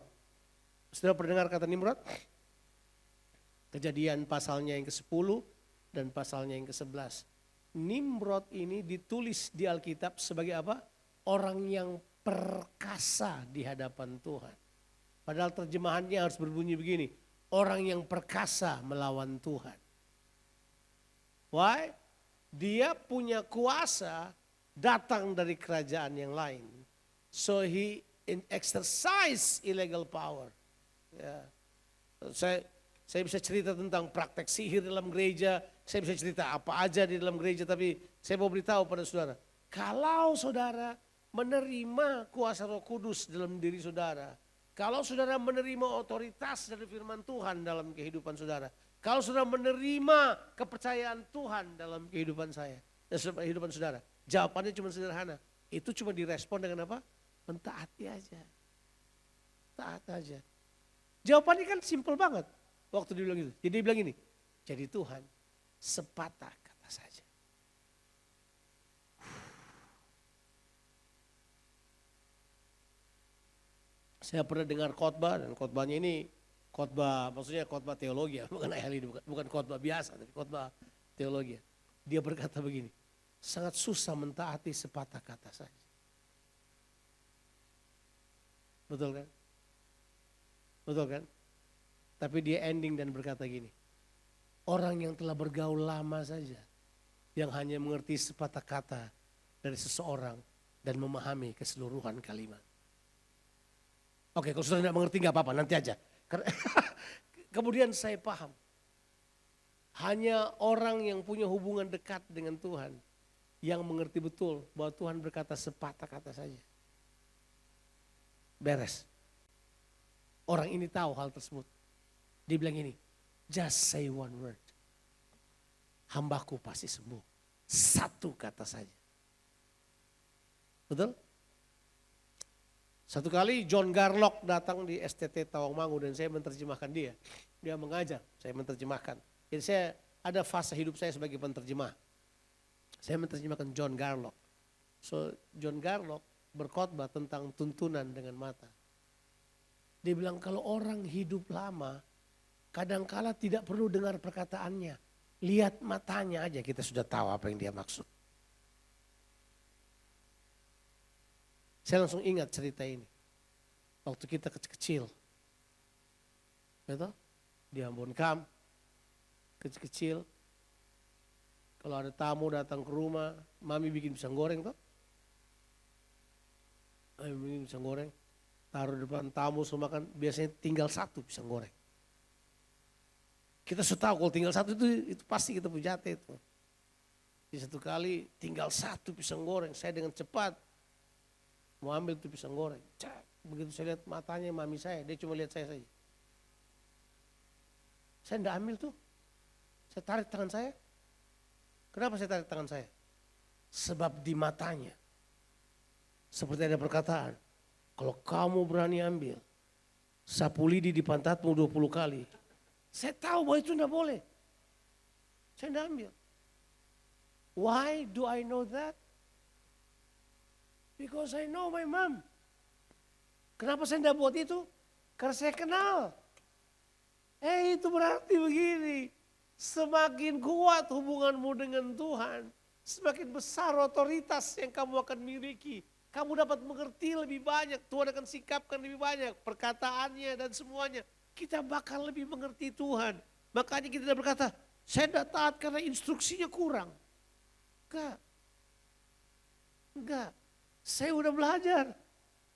Sudah pernah dengar kata Nimrod? Kejadian pasalnya yang ke-10 dan pasalnya yang ke-11. Nimrod ini ditulis di Alkitab sebagai apa? Orang yang perkasa di hadapan Tuhan. Padahal terjemahannya harus berbunyi begini. Orang yang perkasa melawan Tuhan. Why? Dia punya kuasa datang dari kerajaan yang lain. So he exercise illegal power. Ya. Saya bisa cerita tentang praktek sihir dalam gereja. Saya bisa cerita apa aja di dalam gereja. Tapi saya mau beritahu pada saudara. Kalau saudara menerima kuasa Roh Kudus dalam diri saudara. Kalau saudara menerima otoritas dari firman Tuhan dalam kehidupan saudara. Kalau saudara menerima kepercayaan Tuhan dalam kehidupan saya, kehidupan saudara, jawabannya cuma sederhana. Itu cuma direspon dengan apa? Mentaati aja. Taat aja. Jawabannya kan simpel banget. Waktu dia bilang gitu. Jadi dia bilang ini, jadi Tuhan sepatah kata saja. Saya pernah dengar khotbah dan khotbahnya ini khotbah, maksudnya khotbah teologi ya, bukan ahli, bukan khotbah biasa, tapi khotbah teologi. Dia berkata begini, sangat susah mentaati sepatah kata saja. Betul kan? Betul kan? Tapi dia ending dan berkata gini, orang yang telah bergaul lama saja, yang hanya mengerti sepatah kata dari seseorang dan memahami keseluruhan kalimat. Oke, kalau sudah tidak mengerti nggak apa-apa, nanti aja. Kemudian saya paham. Hanya orang yang punya hubungan dekat dengan Tuhan yang mengerti betul bahwa Tuhan berkata sepatah kata saja. Beres. Orang ini tahu hal tersebut. Dia bilang ini, just say one word. Hambaku pasti sembuh. Satu kata saja. Betul? Satu kali John Garlock datang di STT Tawangmangu dan saya menerjemahkan dia. Dia mengajar, saya menerjemahkan. Jadi saya ada fase hidup saya sebagai penerjemah. Saya menerjemahkan John Garlock. So John Garlock berkhotbah tentang tuntunan dengan mata. Dia bilang kalau orang hidup lama, kadangkala tidak perlu dengar perkataannya. Lihat matanya aja kita sudah tahu apa yang dia maksud. Saya langsung ingat cerita ini. Waktu kita kecil-kecil. Betul? Di Ambon Kam. Kecil-kecil. Kalau ada tamu datang ke rumah, mami bikin pisang goreng toh. Mami bikin pisang goreng. Taruh depan tamu semua makan, biasanya tinggal satu pisang goreng. Kita sudah tahu kalau tinggal satu itu pasti kita pujate itu. Di satu kali tinggal satu pisang goreng, saya dengan cepat mau ambil itu pisang goreng. Cak, begitu saya lihat matanya mami saya, dia cuma lihat saya saja. Saya enggak ambil tuh. Saya tarik tangan saya. Kenapa saya tarik tangan saya? Sebab di matanya, seperti ada perkataan, kalau kamu berani ambil, sapu lidi di pantatmu 20 kali. Saya tahu bahwa itu tidak boleh. Saya tidak ambil. Why do I know that? Because I know my mom. Kenapa saya tidak buat itu? Karena saya kenal. Itu berarti begini. Semakin kuat hubunganmu dengan Tuhan, semakin besar otoritas yang kamu akan miliki. Kamu dapat mengerti lebih banyak, Tuhan akan sikapkan lebih banyak, perkataannya dan semuanya. Kita bakal lebih mengerti Tuhan. Makanya kita tidak berkata, saya tidak taat karena instruksinya kurang. Enggak. Saya udah belajar.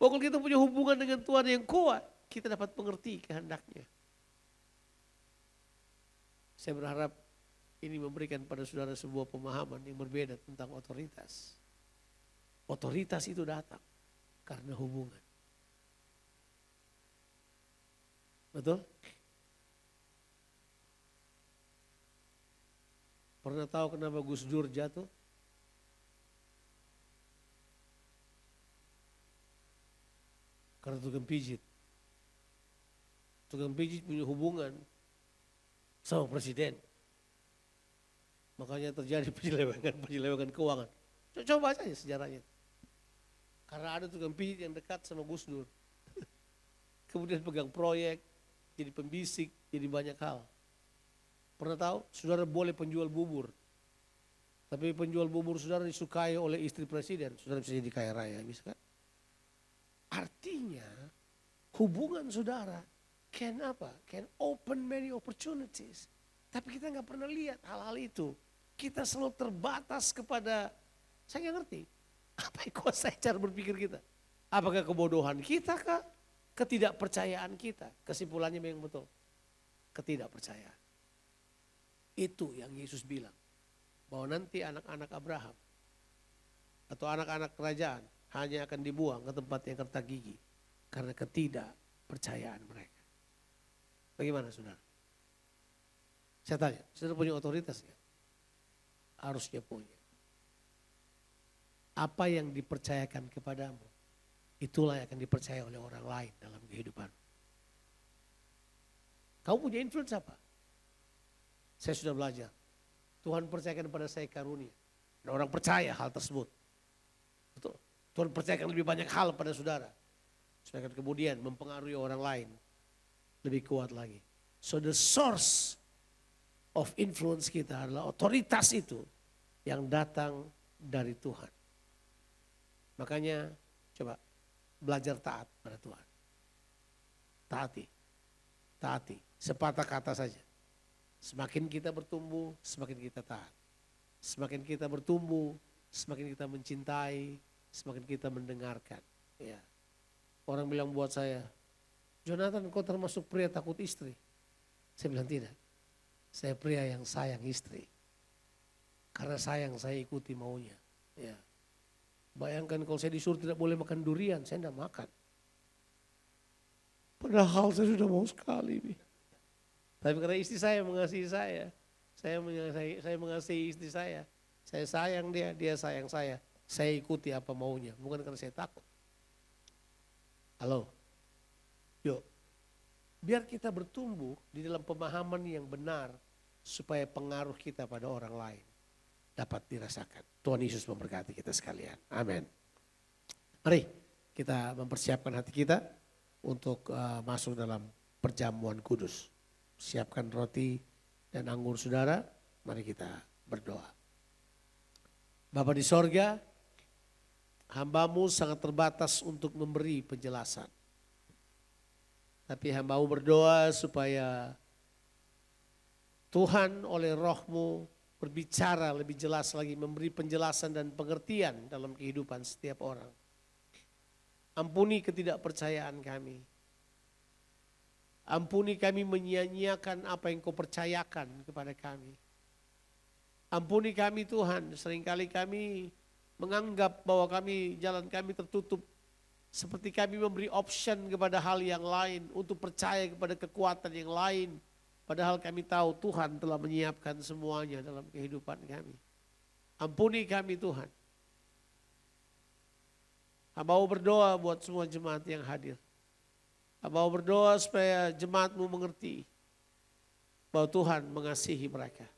Bahwa kita punya hubungan dengan Tuhan yang kuat, kita dapat mengerti kehendaknya. Saya berharap ini memberikan pada saudara sebuah pemahaman yang berbeda tentang otoritas. Otoritas itu datang karena hubungan. Betul? Pernah tahu kenapa Gus Dur jatuh? Karena tukang pijit. Tukang pijit punya hubungan sama presiden. Makanya terjadi penyelewengan keuangan. Coba aja sejarahnya. Karena ada tukang pijit yang dekat sama Gus Dur. Kemudian pegang proyek, jadi pembisik, jadi banyak hal. Pernah tahu? Saudara boleh penjual bubur. Tapi penjual bubur saudara disukai oleh istri presiden. Saudara bisa jadi kaya raya, bisa kan? Artinya hubungan saudara can open many opportunities. Tapi kita nggak pernah lihat hal-hal itu. Kita selalu terbatas kepada, saya nggak ngerti. Apa yang kuasai cara berpikir kita? Apakah kebodohan kita kah? Ketidakpercayaan kita. Kesimpulannya memang betul. Ketidakpercayaan. Itu yang Yesus bilang. Bahwa nanti anak-anak Abraham atau anak-anak kerajaan hanya akan dibuang ke tempat yang kertak gigi. Karena ketidakpercayaan mereka. Bagaimana saudara? Saya tanya, saudara punya otoritas ya? Harusnya punya. Apa yang dipercayakan kepadamu, itulah yang akan dipercaya oleh orang lain dalam kehidupan. Kamu punya influence apa? Saya sudah belajar. Tuhan percayakan kepada saya karunia. Dan orang percaya hal tersebut. Betul. Tuhan percayakan lebih banyak hal pada saudara. Saudara akan kemudian mempengaruhi orang lain lebih kuat lagi. So the source of influence kita adalah otoritas itu yang datang dari Tuhan. Makanya coba belajar taat pada Tuhan. Taati, sepatah kata saja. Semakin kita bertumbuh, semakin kita taat. Semakin kita bertumbuh, semakin kita mencintai, semakin kita mendengarkan. Ya. Orang bilang buat saya, Jonathan kau termasuk pria takut istri. Saya bilang tidak. Saya pria yang sayang istri. Karena sayang saya ikuti maunya. Ya. Bayangkan kalau saya disuruh tidak boleh makan durian, saya tidak makan. Padahal saya sudah mau sekali nih. Tapi karena istri saya mengasihi saya mengasihi istri saya sayang dia, dia sayang saya ikuti apa maunya, bukan karena saya takut. Halo, yuk, biar kita bertumbuh di dalam pemahaman yang benar, supaya pengaruh kita pada orang lain dapat dirasakan. Tuhan Yesus memberkati kita sekalian, amin. Mari kita mempersiapkan hati kita untuk masuk dalam perjamuan kudus. Siapkan roti dan anggur saudara, mari kita berdoa. Bapa di sorga, hamba-Mu sangat terbatas untuk memberi penjelasan. Tapi hamba-Mu berdoa supaya Tuhan oleh Roh-Mu berbicara lebih jelas lagi, memberi penjelasan dan pengertian dalam kehidupan setiap orang. Ampuni ketidakpercayaan kami. Ampuni kami menyia-nyiakan apa yang Kau percayakan kepada kami. Ampuni kami Tuhan, seringkali kami menganggap bahwa jalan kami tertutup. Seperti kami memberi option kepada hal yang lain, untuk percaya kepada kekuatan yang lain. Padahal kami tahu Tuhan telah menyiapkan semuanya dalam kehidupan kami. Ampuni kami Tuhan. Hamba-Mu berdoa buat semua jemaat yang hadir. Hamba-Mu berdoa supaya jemaat-Mu mengerti bahwa Tuhan mengasihi mereka.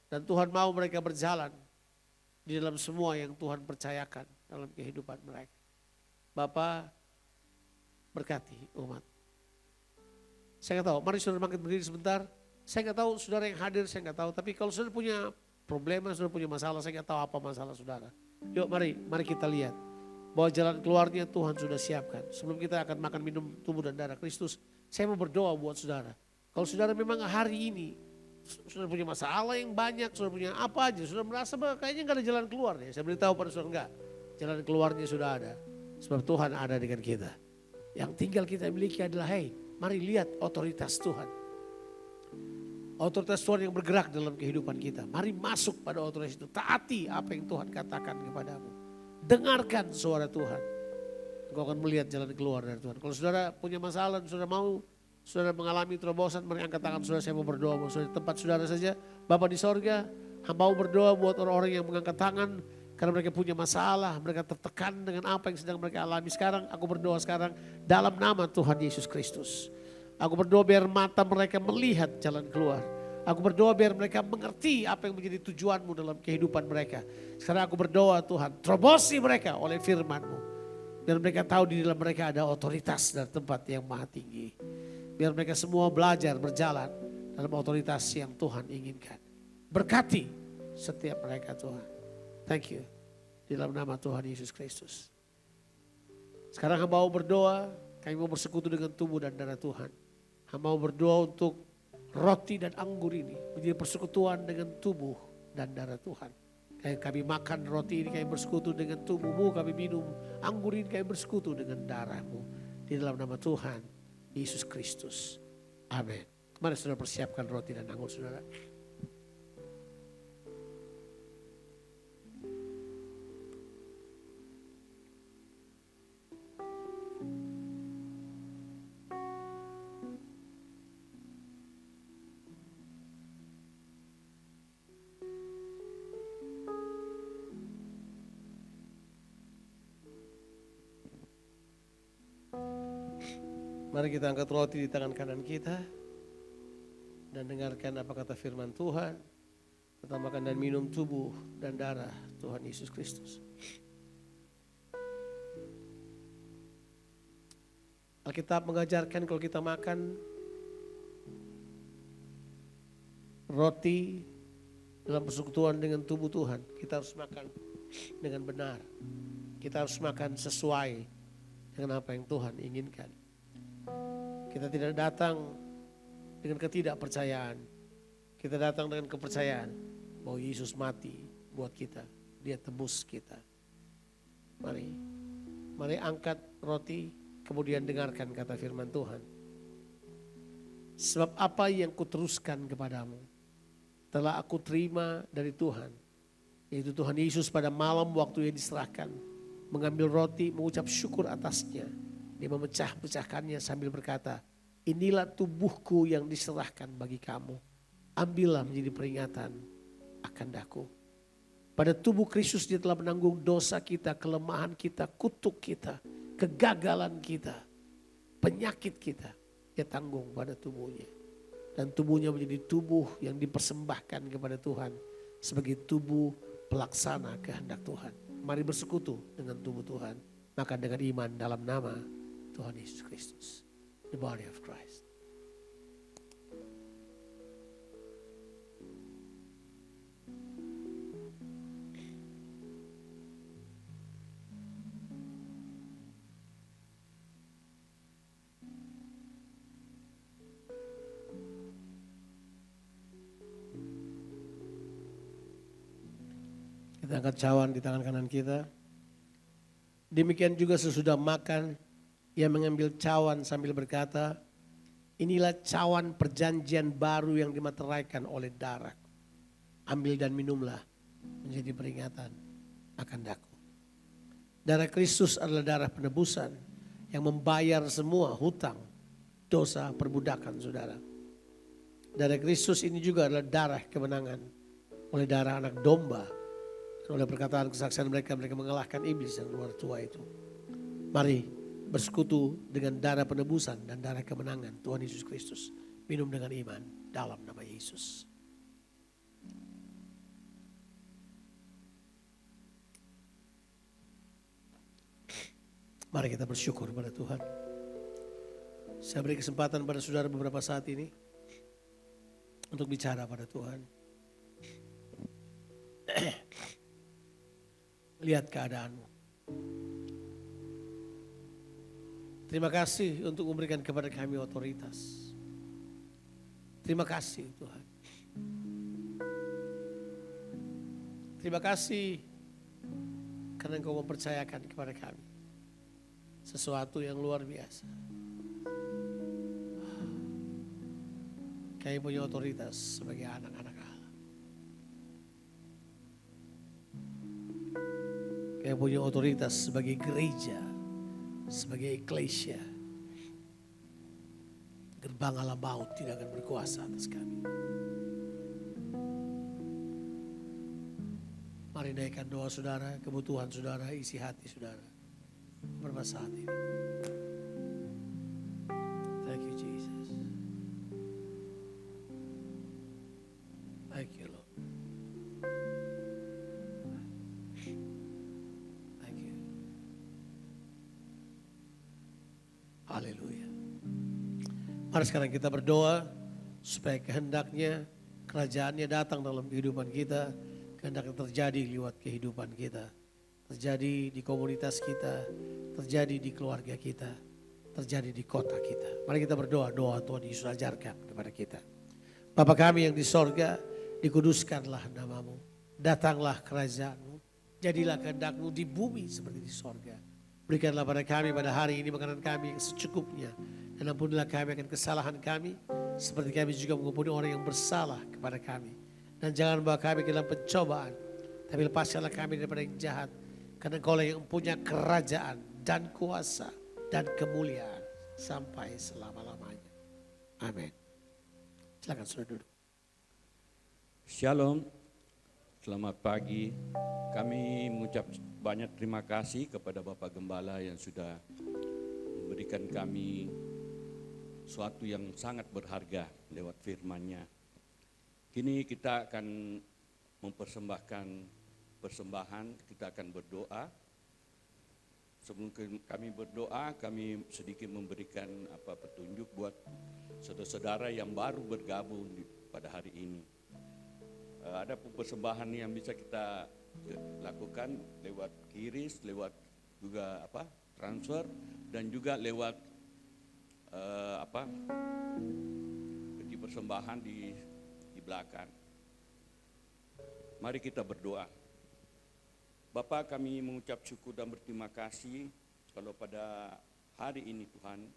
Dan Tuhan mau mereka berjalan di dalam semua yang Tuhan percayakan dalam kehidupan mereka. Bapa, berkati umat. Saya nggak tahu, mari saudara bangkit berdiri sebentar. Saya nggak tahu saudara yang hadir, saya nggak tahu. Tapi kalau saudara punya problema, saudara punya masalah, saya nggak tahu apa masalah saudara. Yuk mari kita lihat bahwa jalan keluarnya Tuhan sudah siapkan. Sebelum kita akan makan minum tubuh dan darah Kristus, saya mau berdoa buat saudara. Kalau saudara memang hari ini saudara punya masalah yang banyak, saudara punya apa aja, saudara merasa bahwa kayaknya nggak ada jalan keluar nih. Saya beritahu pada saudara enggak, jalan keluarnya sudah ada. Sebab Tuhan ada dengan kita. Yang tinggal kita miliki adalah, mari lihat otoritas Tuhan. Otoritas Tuhan yang bergerak dalam kehidupan kita. Mari masuk pada otoritas itu. Taati apa yang Tuhan katakan kepadamu. Dengarkan suara Tuhan. Engkau akan melihat jalan keluar dari Tuhan. Kalau saudara punya masalah, saudara mengalami terobosan, mari angkat tangan saudara, saya mau berdoa. Saudara tempat saudara saja. Bapa di sorga, hamba mau berdoa buat orang-orang yang mengangkat tangan. Karena mereka punya masalah, mereka tertekan dengan apa yang sedang mereka alami sekarang. Aku berdoa sekarang dalam nama Tuhan Yesus Kristus. Aku berdoa biar mata mereka melihat jalan keluar. Aku berdoa biar mereka mengerti apa yang menjadi tujuanmu dalam kehidupan mereka. Sekarang aku berdoa Tuhan, terobosi mereka oleh firman-Mu. Biar mereka tahu di dalam mereka ada otoritas dan tempat yang maha tinggi. Biar mereka semua belajar berjalan dalam otoritas yang Tuhan inginkan. Berkati setiap mereka Tuhan. Thank you. Di dalam nama Tuhan Yesus Kristus. Sekarang hamba mau berdoa, kami mau bersekutu dengan tubuh dan darah Tuhan. Hamba mau berdoa untuk roti dan anggur ini menjadi persekutuan dengan tubuh dan darah Tuhan. Kayak kami makan roti ini, kami bersekutu dengan tubuh-Mu, kami minum anggur ini, kami bersekutu dengan darah-Mu. Di dalam nama Tuhan Yesus Kristus. Amin. Mari saudara persiapkan roti dan anggur saudara. Mari kita angkat roti di tangan kanan kita dan dengarkan apa kata firman Tuhan. Kita makan dan minum tubuh dan darah Tuhan Yesus Kristus. Alkitab mengajarkan kalau kita makan roti dalam persekutuan dengan tubuh Tuhan, kita harus makan dengan benar. Kita harus makan sesuai dengan apa yang Tuhan inginkan. Kita tidak datang dengan ketidakpercayaan. Kita datang dengan kepercayaan bahwa Yesus mati buat kita. Dia tebus kita. Mari angkat roti, kemudian dengarkan kata firman Tuhan. Sebab apa yang kuteruskan kepadamu telah aku terima dari Tuhan. Yaitu Tuhan Yesus pada malam waktu ia diserahkan, mengambil roti, mengucap syukur atasnya. Dia memecah-pecahkannya sambil berkata, inilah tubuhku yang diserahkan bagi kamu. Ambillah menjadi peringatan akan daku. Pada tubuh Kristus dia telah menanggung dosa kita, kelemahan kita, kutuk kita, kegagalan kita, penyakit kita. Dia tanggung pada tubuhnya. Dan tubuhnya menjadi tubuh yang dipersembahkan kepada Tuhan sebagai tubuh pelaksana kehendak Tuhan. Mari bersekutu dengan tubuh Tuhan. Maka dengan iman dalam nama Tuhan Yesus Kristus. The body of Christ. Kita angkat cawan di tangan kanan kita. Demikian juga sesudah makan, ia mengambil cawan sambil berkata, inilah cawan perjanjian baru yang dimateraikan oleh darah. Ambil dan minumlah menjadi peringatan akan daku. Darah Kristus adalah darah penebusan yang membayar semua hutang, dosa, perbudakan saudara. Darah Kristus ini juga adalah darah kemenangan oleh darah anak domba. Dan oleh perkataan kesaksian mereka mengalahkan iblis yang luar tua itu. Mari bersekutu dengan darah penebusan dan darah kemenangan Tuhan Yesus Kristus. Minum dengan iman dalam nama Yesus. Mari kita bersyukur pada Tuhan. Saya beri kesempatan pada saudara beberapa saat ini untuk bicara pada Tuhan. Lihat keadaanmu. Terima kasih untuk memberikan kepada kami otoritas. Terima kasih Tuhan. Terima kasih karena Engkau mempercayakan kepada kami sesuatu yang luar biasa. Kami punya otoritas sebagai anak-anak Allah. Kami punya otoritas sebagai gereja, sebagai eklesia. Gerbang alam maut tidak akan berkuasa atas kami. Mari naikkan doa saudara, kebutuhan saudara, isi hati saudara. Beberapa saat ini. Thank you Jesus. Thank you Lord. Thank you. Haleluya. Mari sekarang kita berdoa supaya kehendaknya, kerajaannya datang dalam kehidupan kita. Kehendaknya terjadi lewat kehidupan kita. Terjadi di komunitas kita, terjadi di keluarga kita, terjadi di kota kita. Mari kita berdoa, doa Tuhan Yesus ajarkan kepada kita. Bapa kami yang di sorga, dikuduskanlah namamu, datanglah kerajaanmu, jadilah kehendak-Mu di bumi seperti di sorga. Berikanlah pada kami pada hari ini makanan kami yang secukupnya, dan ampunilah kami akan kesalahan kami, seperti kami juga mengampuni orang yang bersalah kepada kami. Dan jangan bawa kami ke dalam pencobaan, tapi lepaskanlah kami daripada yang jahat. Karena Engkau yang punya kerajaan dan kuasa dan kemuliaan sampai selama-lamanya. Amin. Silakan sudah duduk. Shalom, selamat pagi. Kami mengucap banyak terima kasih kepada Bapak Gembala yang sudah memberikan kami sesuatu yang sangat berharga lewat firman-Nya. Kini kita akan mempersembahkan persembahan, kita akan berdoa. Sebelum kami berdoa, kami sedikit memberikan petunjuk buat saudara-saudara yang baru bergabung pada hari ini. Ada persembahan yang bisa kita lakukan lewat kiris, lewat juga transfer, dan juga lewat peti persembahan di belakang. Mari kita berdoa. Bapa, kami mengucap syukur dan berterima kasih kalau pada hari ini Tuhan,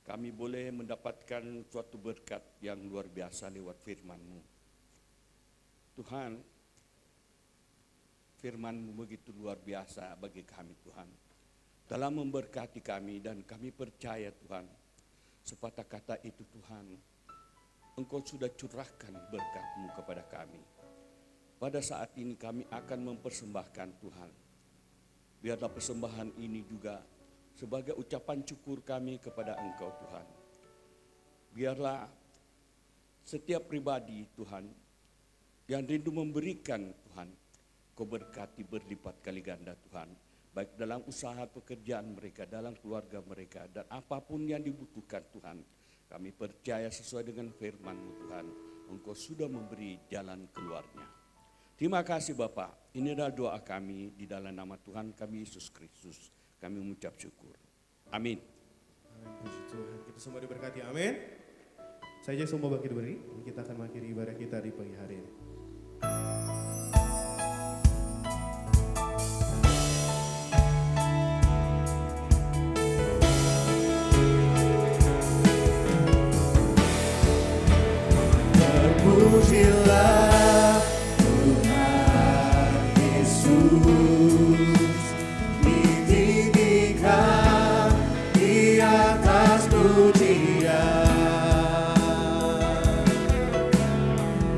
kami boleh mendapatkan suatu berkat yang luar biasa lewat firman-Mu. Tuhan, firman-Mu begitu luar biasa bagi kami Tuhan. Dalam memberkati kami dan kami percaya Tuhan, sepatah kata itu Tuhan, Engkau sudah curahkan berkat-Mu kepada kami. Pada saat ini kami akan mempersembahkan Tuhan. Biarlah persembahan ini juga sebagai ucapan syukur kami kepada Engkau Tuhan. Biarlah setiap pribadi Tuhan yang rindu memberikan Tuhan, Kau berkati berlipat kali ganda Tuhan. Baik dalam usaha pekerjaan mereka, dalam keluarga mereka, dan apapun yang dibutuhkan Tuhan. Kami percaya sesuai dengan firman-Mu Tuhan, Engkau sudah memberi jalan keluarnya. Terima kasih Bapak, ini adalah doa kami di dalam nama Tuhan kami Yesus Kristus. Kami mengucap syukur. Amin. Amin, puji Tuhan. Kita semua diberkati, amin. Saya semua bangkit berdiri, kita akan mengakhiri ibadah kita di pagi hari ini. Terpujilah Tuhan Yesus, ditinggikan di atas pujian.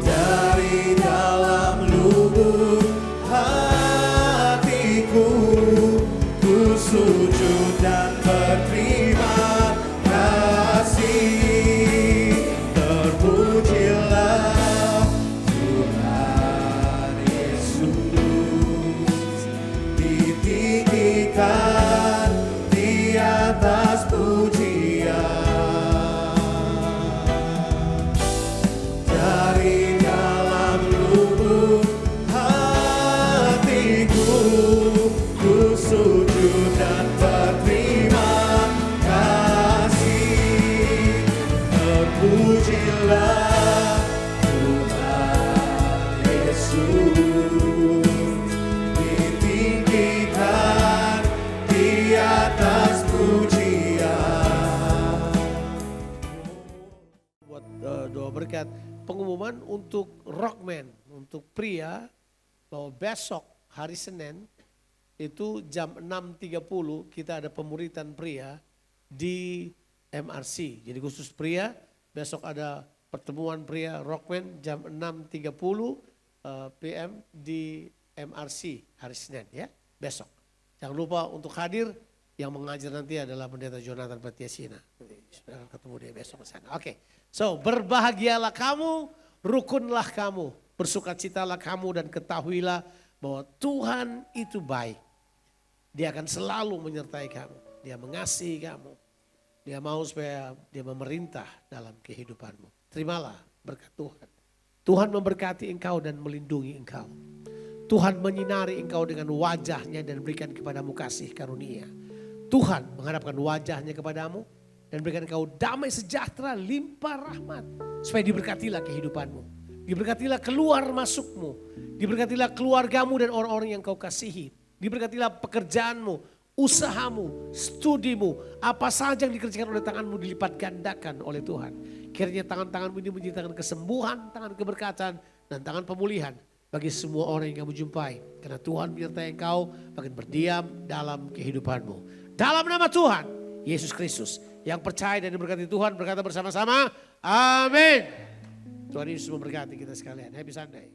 Dari dalam lubuk hatiku, ku sujud dan berterima kasih. Terpujilah Tuhan Yesus, ditinggikan di atas pujian. Dari dalam lubuk hatiku, ku sujud dan berterima kasih. Terpujilah Tuhan Yesus, ditinggikan di atas pujian. Buat doa berkat, pengumuman untuk Rockman, untuk pria, bahwa besok hari Senin itu jam 6.30 kita ada pemuritan pria di MRC. Jadi khusus pria, besok ada pertemuan pria Rockman jam 6.30 PM di MRC hari Senin ya, besok. Jangan lupa untuk hadir, yang mengajar nanti adalah Pendeta Jonathan Patiasina. Sudah akan ketemu dia besok di sana. Oke. So, berbahagialah kamu, rukunlah kamu, bersukacitalah kamu dan ketahuilah bahwa Tuhan itu baik. Dia akan selalu menyertai kamu. Dia mengasihi kamu. Dia mau supaya dia memerintah dalam kehidupanmu. Terimalah berkat Tuhan. Tuhan memberkati engkau dan melindungi engkau. Tuhan menyinari engkau dengan wajahnya dan berikan kepadamu kasih karunia. Tuhan menghadapkan wajahnya kepadamu dan berikan engkau damai sejahtera, limpah rahmat. Supaya diberkatilah kehidupanmu. Diberkatilah keluar masukmu. Diberkatilah keluargamu dan orang-orang yang kau kasihi. Diberkatilah pekerjaanmu, usahamu, studimu, apa saja yang dikerjakan oleh tanganmu dilipat gandakan oleh Tuhan. Kiranya tangan-tanganmu ini menciptakan kesembuhan, tangan keberkatan, dan tangan pemulihan bagi semua orang yang kamu jumpai. Karena Tuhan menyertai engkau makin berdiam dalam kehidupanmu. Dalam nama Tuhan, Yesus Kristus, yang percaya dan diberkati Tuhan berkata bersama-sama, amin. Tuhan Yesus memberkati kita sekalian. Happy Sunday.